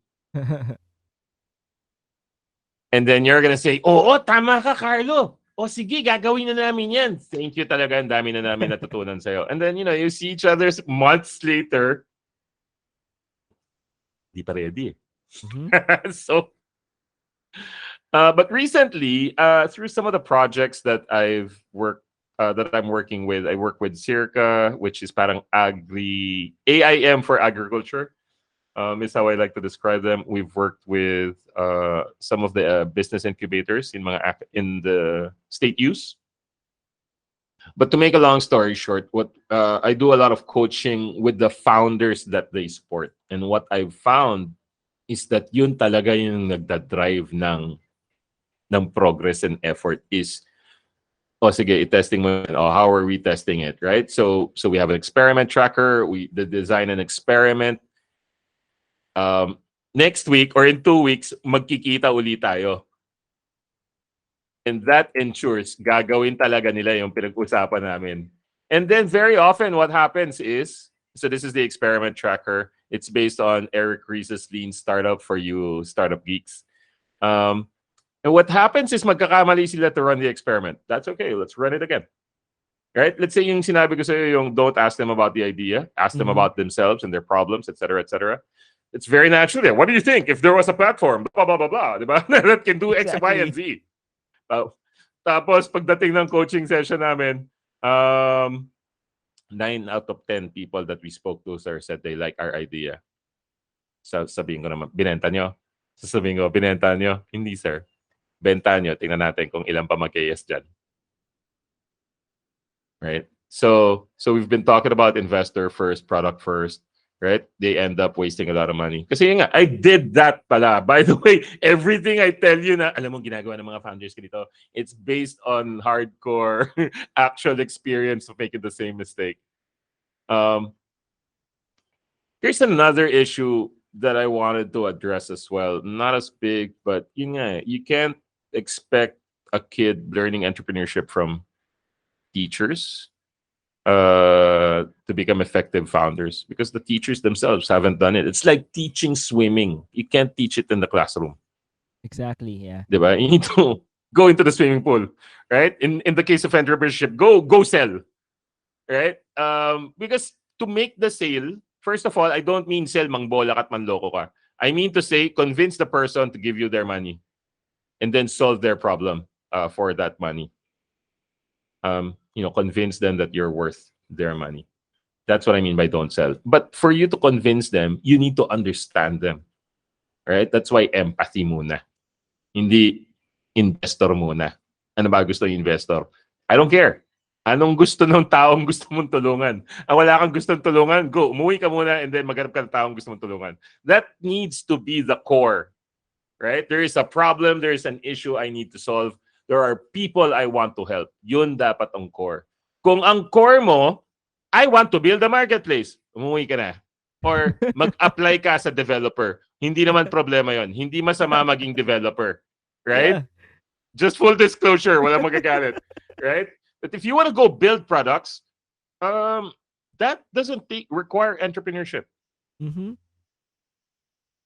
And then you're gonna say, oo, tama ka, Carlo. O sige, gagawin na namin yan. Thank you talaga. Ang dami na namin natutunan sa'yo. And then, you see each other months later. Di pa ready. Mhm. So, but recently, through some of the projects that that I'm working with, I work with Circa, which is parang AIM for agriculture. Is how I like to describe them. We've worked with some of the business incubators in the state use. But to make a long story short, what I do a lot of coaching with the founders that they support, and what I've found is that yun talaga yung nagda-drive ng progress and effort is, oh sige, i-testing mo. Oh, how are we testing it, right? So we have an experiment tracker. We design an experiment. Next week or in 2 weeks, magkikita uli tayo. And that ensures gagawin talaga nila yung pinag-usapan namin. And then very often what happens is, so this is the experiment tracker. It's based on Eric Ries's Lean Startup for you startup geeks. And what happens is magkakamali sila to run the experiment. That's okay. Let's run it again. Right? Let's say yung sinabi ko sa'yo yung don't ask them about the idea. Ask them Mhm. about themselves and their problems, etc., etc. It's very natural there. What do you think if there was a platform, blah, blah, blah, blah, diba? That can do X, Y, and Z. Tapos, pagdating ng coaching session namin, 9 out of 10 people that we spoke to, sir, said they like our idea. Sabihin ko naman, binenta nyo? Sasabihin ko, binenta nyo? Hindi, sir. Benta nyo, tingnan natin kung ilan pa mag-yes dyan. Right? So we've been talking about investor first, product first, right? They end up wasting a lot of money. Kasi yun nga, I did that pala. By the way, everything I tell you na, alam mo ginagawa ng mga founders ko dito, it's based on hardcore actual experience of making the same mistake. Here's another issue that I wanted to address as well. Not as big, but yun nga, you can't expect a kid learning entrepreneurship from teachers to become effective founders because the teachers themselves haven't done it. It's like teaching swimming. You can't teach it in the classroom. Exactly, yeah. Diba? You need to go into the swimming pool, right? In the case of entrepreneurship, go sell, right? Because to make the sale, first of all, I don't mean sell mangbola at manloko ka. I mean to say convince the person to give you their money and then solve their problem for that money. Convince them that you're worth their money. That's what I mean by don't sell. But for you to convince them, you need to understand them. Right? That's why empathy muna. Hindi investor muna. Ano ba gusto ng investor? I don't care. Anong gusto ng taong gusto mong tulungan? Wala kang gustong tulungan, go. Umuwi ka muna and then maghanap ka ng taong gusto mong tulungan. That needs to be the core. Right? There is a problem, there is an issue I need to solve. There are people I want to help. Yun dapat ang core. Kung ang core mo, I want to build a marketplace. Umuwi ka na. Or mag-apply ka sa developer. Hindi naman problema yon. Hindi masama maging developer. Right? Yeah. Just full disclosure, wala magagalit. Right? But if you want to go build products, that doesn't require entrepreneurship. Mm-hmm.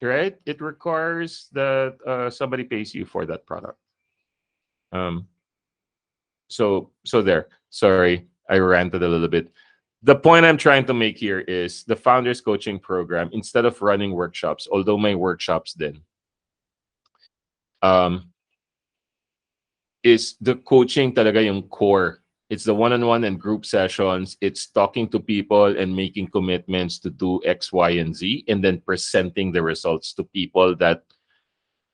Right? It requires that somebody pays you for that product. So there. Sorry, I ranted a little bit. The point I'm trying to make here is the founders coaching program, instead of running workshops, although my workshops then, is the coaching talaga yung core. It's the one-on-one and group sessions. It's talking to people and making commitments to do X, Y, and Z, and then presenting the results to people that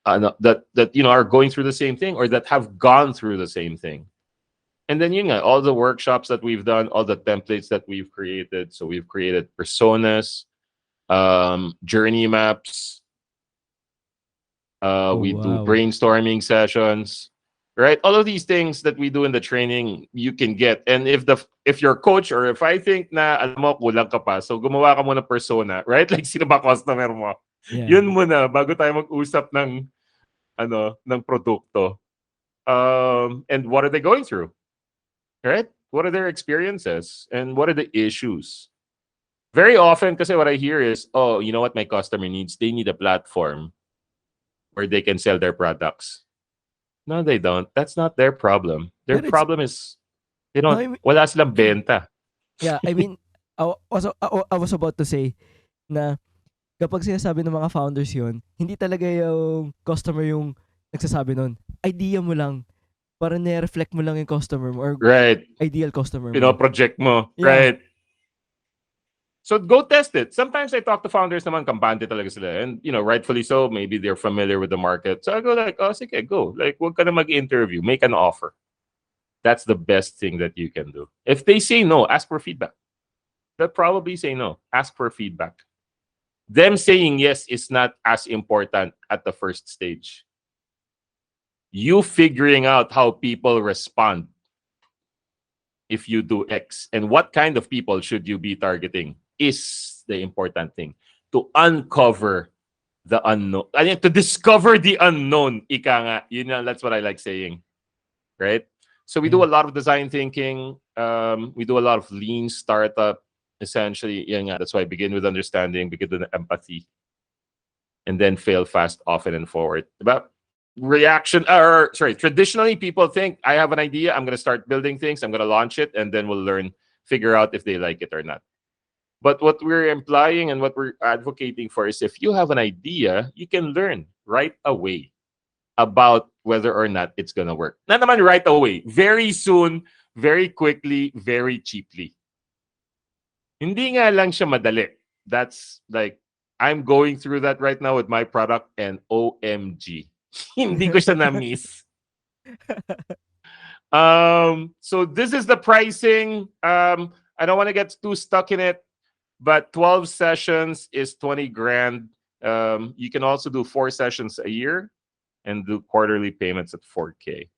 are going through the same thing or that have gone through the same thing. And then all the workshops that we've done, all the templates that we've created. So we've created personas, journey maps. We do Wow. brainstorming sessions, right? All of these things that we do in the training, you can get. And if your coach or if I think na alam mo kulang ka pa, so gumawa ka muna persona, right? Like sino ba customer mo? Yeah. Yun muna bago tayo mag-usap ng produkto. And what are they going through? Right? What are their experiences and what are the issues? Very often, kasi what I hear is, oh, you know what my customer needs? They need a platform where they can sell their products. No, they don't. That's not their problem. Their But it's- problem is they don't. No, I mean- wala silang benta. Yeah, I mean, I was about to say na kapag sinasabi ng mga founders yun, hindi talaga yung customer yung nagsasabi nun. Idea mo lang. Para na-reflect mo lang yung customer mo or Right. ideal customer mo. Project mo. Yeah. Right. So go test it. Sometimes I talk to founders naman, kampante talaga sila. And, rightfully so, maybe they're familiar with the market. So I go like, oh, sige, go. Like, huwag ka na mag-interview. Make an offer. That's the best thing that you can do. If they say no, ask for feedback. They'll probably say no. Ask for feedback. Them saying yes is not as important at the first stage. You figuring out how people respond if you do X and what kind of people should you be targeting is the important thing. To uncover the unknown. I mean, to discover the unknown. Ika nga. That's what I like saying. Right? So we do a lot of design thinking. We do a lot of lean startup. Essentially, that's why I begin with understanding, begin with empathy, and then fail fast, often, and forward. About traditionally people think I have an idea, I'm going to start building things, I'm going to launch it, and then we'll figure out if they like it or not. But what we're implying and what we're advocating for is if you have an idea, you can learn right away about whether or not it's going to work. Not naman right away, very soon, very quickly, very cheaply. Hindi nga lang siya madali. That's like, I'm going through that right now with my product and OMG. Hindi ko siya na-miss. So this is the pricing. I don't want to get too stuck in it, but 12 sessions is 20 grand. You can also do 4 sessions a year and do quarterly payments at 4K.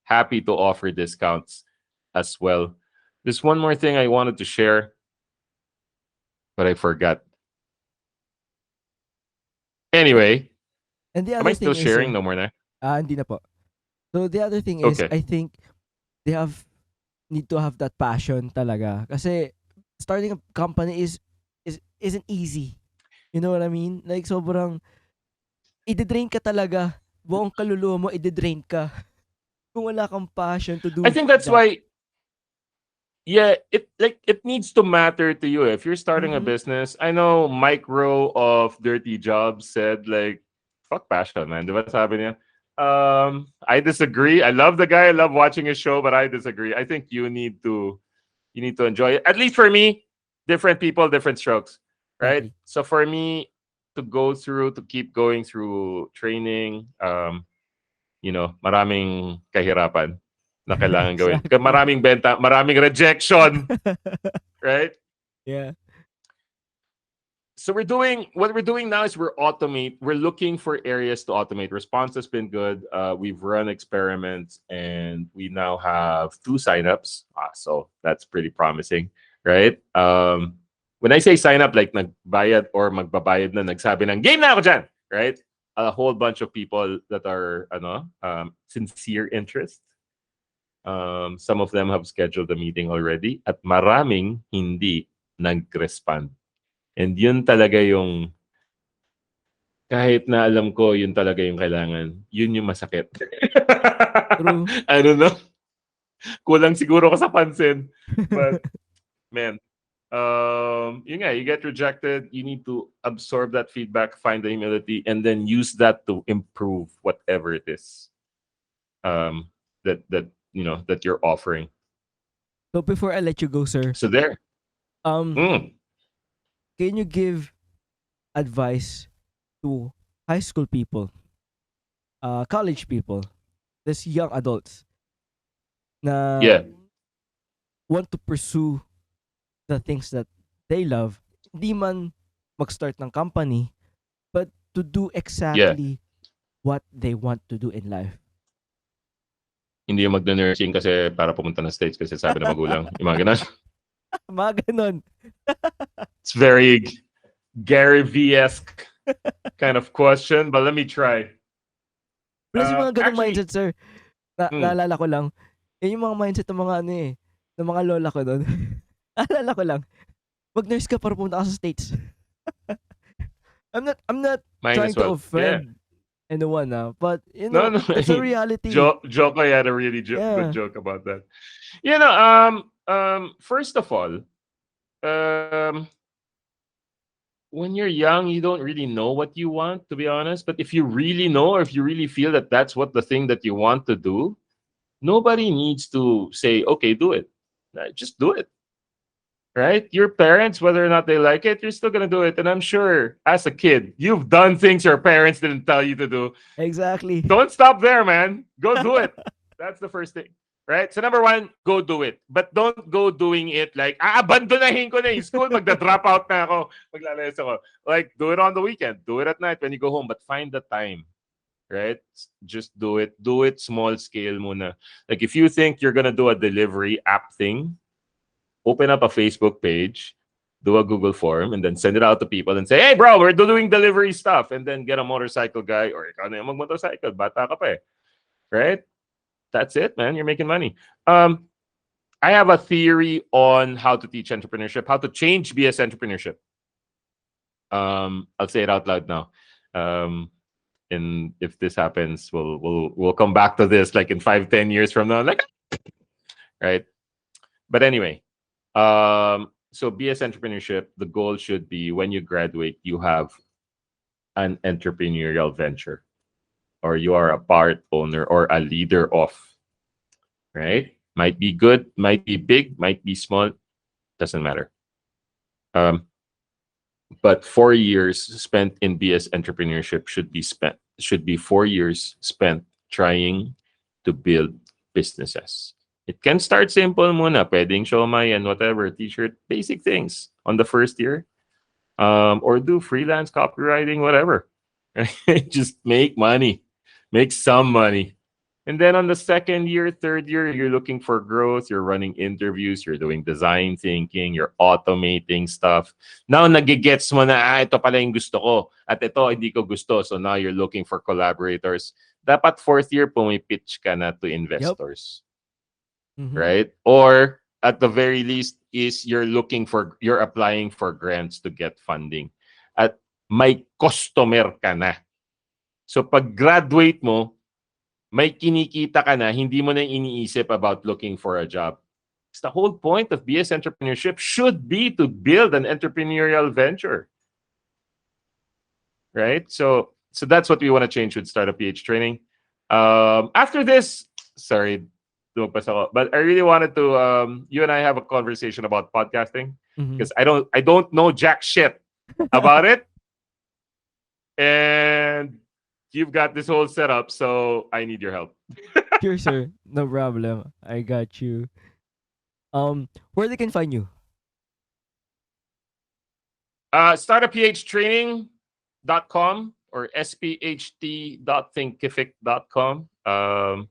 Happy to offer discounts as well. There's one more thing I wanted to share, but I forgot. Anyway, And the am other I still thing sharing? is, No more na? hindi na po. So the other thing is, Okay. I think they need to have that passion talaga. Kasi starting a company isn't easy. You know what I mean? Like sobrang i-drain ka talaga. Buong kaluluwa mo i-drain ka. Kung wala kang passion to do I think that's that. why. Yeah, it needs to matter to you. If you're starting a Mhm. business, I know Mike Rowe of Dirty Jobs said like, "Fuck passion, man." Diba sabi niya? I disagree. I love the guy. I love watching his show, but I disagree. I think you need to enjoy it. At least for me, different people, different strokes, right? Exactly. So for me, to go through, to keep going through training. Maraming kahirapan na kailangan gawin. Exactly. Maraming benta, maraming rejection, right? Yeah. So what we're doing now is we're looking for areas to automate. Response has been good. We've run experiments and we now have 2 signups. So that's pretty promising, right? When I say sign up, like nagbayad or magbabayad na, nagsabi ng game na ako dyan, right? A whole bunch of people that are sincere interest. Some of them have scheduled a meeting already at maraming hindi nag-respond. And yun talaga yung, kahit na alam ko, yun talaga yung kailangan. Yun yung masakit. True. I don't know. Kulang siguro ko sa pansin. But, man, yun nga, you get rejected, you need to absorb that feedback, find the humility, and then use that to improve whatever it is that you're offering. So before I let you go, sir, So there. can you give advice to high school people, college people, these young adults na Yeah. want to pursue the things that they love, hindi man mag-start ng company, but to do exactly what they want to do in life? Hindi yung magna-nursing kasi para pumunta ng States kasi sabi ng magulang. Yung mga ganun. Mga ganon. It's very Gary V-esque kind of question, but let me try. Plus yung mga ganong Actually, mindset, sir, naalala ko lang, yun yung mga mindset ng mga ng mga lola ko doon. Naalala ko lang, mag-nurse ka para pumunta ka sa States. I'm not might trying as well. to offend anyone, but No. it's a reality. Joko had a really good joke about that. First of all, when you're young, you don't really know what you want, to be honest. But if you really know, or if you really feel that that's what the thing that you want to do, nobody needs to say, okay, do it. Just do it. Right? Your parents, whether or not they like it, you're still going to do it. And I'm sure as a kid, you've done things your parents didn't tell you to do. Exactly. Don't stop there, man. Go do it. That's the first thing. Right? So number one, go do it. But don't go doing it like, abandonahin ko na yung school, magda-drop out na ako, maglalayas ako. Like, do it on the weekend. Do it at night when you go home. But find the time. Right? Just do it. Do it small scale muna. Like, if you think you're gonna do a delivery app thing, open up a Facebook page, do a Google form, and then send it out to people and say, hey, bro, we're doing delivery stuff. And then get a motorcycle guy, or ikaw na yung mag-motorcycle, bata ka pa eh. Right? That's it, man. You're making money. I have a theory on how to teach entrepreneurship, how to change BS entrepreneurship. I'll say it out loud now. And if this happens, we'll come back to this like in 5-10 years from now. Like, right? But anyway, so BS entrepreneurship, the goal should be when you graduate, you have an entrepreneurial venture, or you are a part owner or a leader of, right? Might be good, might be big, might be small, doesn't matter. But 4 years spent in BS entrepreneurship should be 4 years spent trying to build businesses. It can start simple muna, pwedeng siomai and whatever, t-shirt, basic things on the first year. Or do freelance copywriting, whatever. Just make money. Make some money. And then on the second year, third year, you're looking for growth. You're running interviews. You're doing design thinking. You're automating stuff. Now, nagigets mo na, ito pala yung gusto ko. At ito, hindi ko gusto. So now you're looking for collaborators. Dapat fourth year, pumipitch ka na to investors. Mhm. Right? Or at the very least is you're applying for grants to get funding. At may customer ka na. So pag graduate mo, may kinikita ka na, hindi mo na iniisip about looking for a job. It's the whole point of BS entrepreneurship should be to build an entrepreneurial venture. Right? So that's what we want to change with Startup PH training. After this, sorry, but I really wanted to you and I have a conversation about podcasting, Mhm. because I don't know jack shit about it. and you've got this whole setup, so I need your help. Sure, sir. No problem. I got you. Where they can find you? Startupphtraining.com or spht.thinkific.com.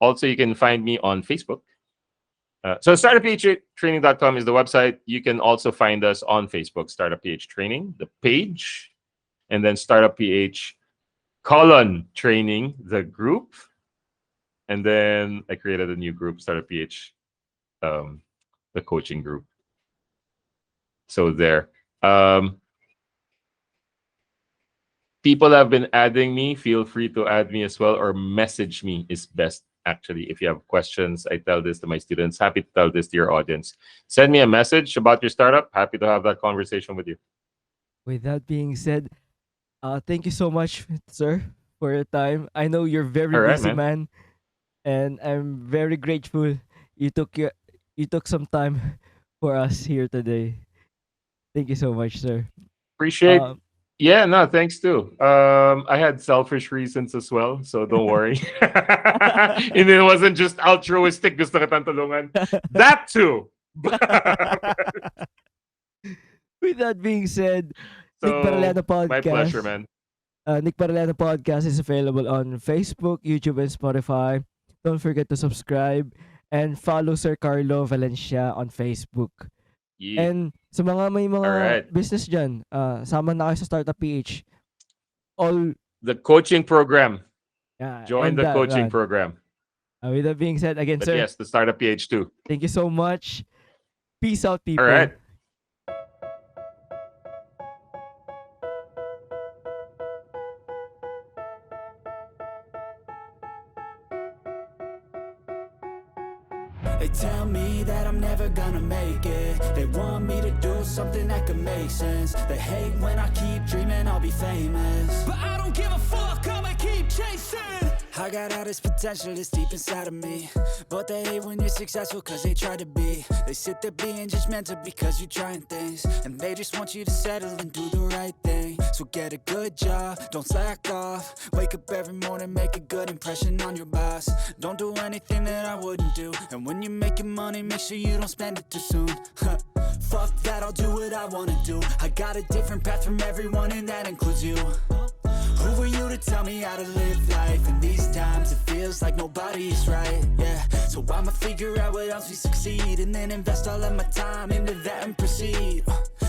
Also, you can find me on Facebook. So startupphtraining.com is the website. You can also find us on Facebook, Startup PH Training, the page, and then Startup PH Training, the group. And then I created a new group, Startup PH, the coaching group. So there. People have been adding me. Feel free to add me as well, or message me is best. Actually, if you have questions, I tell this to my students. Happy to tell this to your audience. Send me a message about your startup. Happy to have that conversation with you. With that being said, thank you so much, sir, for your time. I know you're very All right, busy, man. man, and I'm very grateful you took some time for us here today. Thank you so much, sir. Appreciate. Um, Yeah, no, thanks too. I had selfish reasons as well, so don't worry. And it wasn't just altruistic, gusto kitang tulungan. That too. with that being said, Nick So, Barellano my pleasure, Podcast. man. Nick Barellano Podcast is available on Facebook, YouTube, and Spotify. Don't forget to subscribe and follow Sir Carlo Valencia on Facebook. Yeah. And sa mga may mga Alright. business dyan, sama na kayo sa Startup PH. All, The coaching program. Join on the that coaching one. program. With that being said, again, But sir, yes, the Startup PH too. thank you so much. Peace out, people. All right. They tell me that I'm never gonna make it. They want me to do something that could make sense. They hate when I keep dreaming I'll be famous, but I don't give a fuck, I'ma keep chasing. I got all this potential that's deep inside of me, but they hate when you're successful cause they try to be. They sit there being judgmental because you're trying things, and they just want you to settle and do the right thing. So get a good job, don't slack off. Wake up every morning, make a good impression on your boss. Don't do anything that I wouldn't do, and when you're making money, make sure you don't spend it too soon. Fuck that, I'll do what I wanna do. I got a different path from everyone, and that includes you. Who are you to tell me how to live life? In these times it feels like nobody is right, yeah. So I'ma figure out what else we succeed, and then invest all of my time into that and proceed.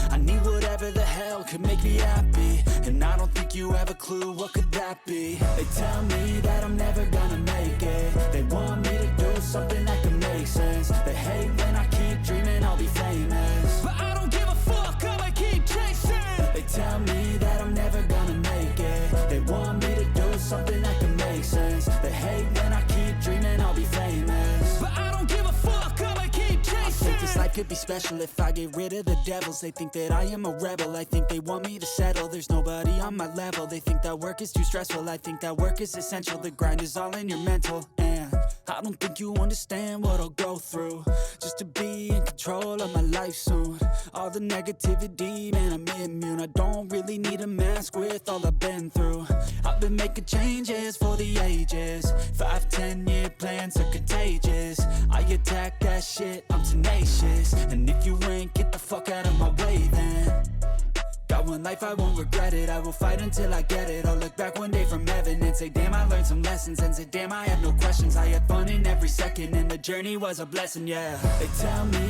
I need whatever the hell could make me happy, and I don't think you have a clue what could that be. They tell me that I'm never gonna make it. They want me to do something that could make sense. They hate when I keep dreaming I'll be famous, but I don't give a fuck, I'ma keep chasing. They tell me that I'm never gonna make it. They want me to do something that can make sense. They hate when I keep dreaming I'll be famous, but I don't give a fuck, I'ma keep chasing. I think this life could be special if I get rid of the devils. They think that I am a rebel, I think they want me to settle. There's nobody on my level. They think that work is too stressful, I think that work is essential. The grind is all in your mental, and I don't think you understand what I'll go through just to be in control of my life soon. All the negativity, man, I'm immune. I don't really need a mask with all I've been through. I've been making changes for the ages. 5-10 year plans are contagious. I attack that shit, I'm tenacious. And if you ain't, get the fuck out of my way then. Got one life, I won't regret it. I will fight until I get it. I'll look back one day from heaven and say, damn, I learned some lessons. And say, damn, I had no questions. I had fun in every second, and the journey was a blessing, yeah. They tell me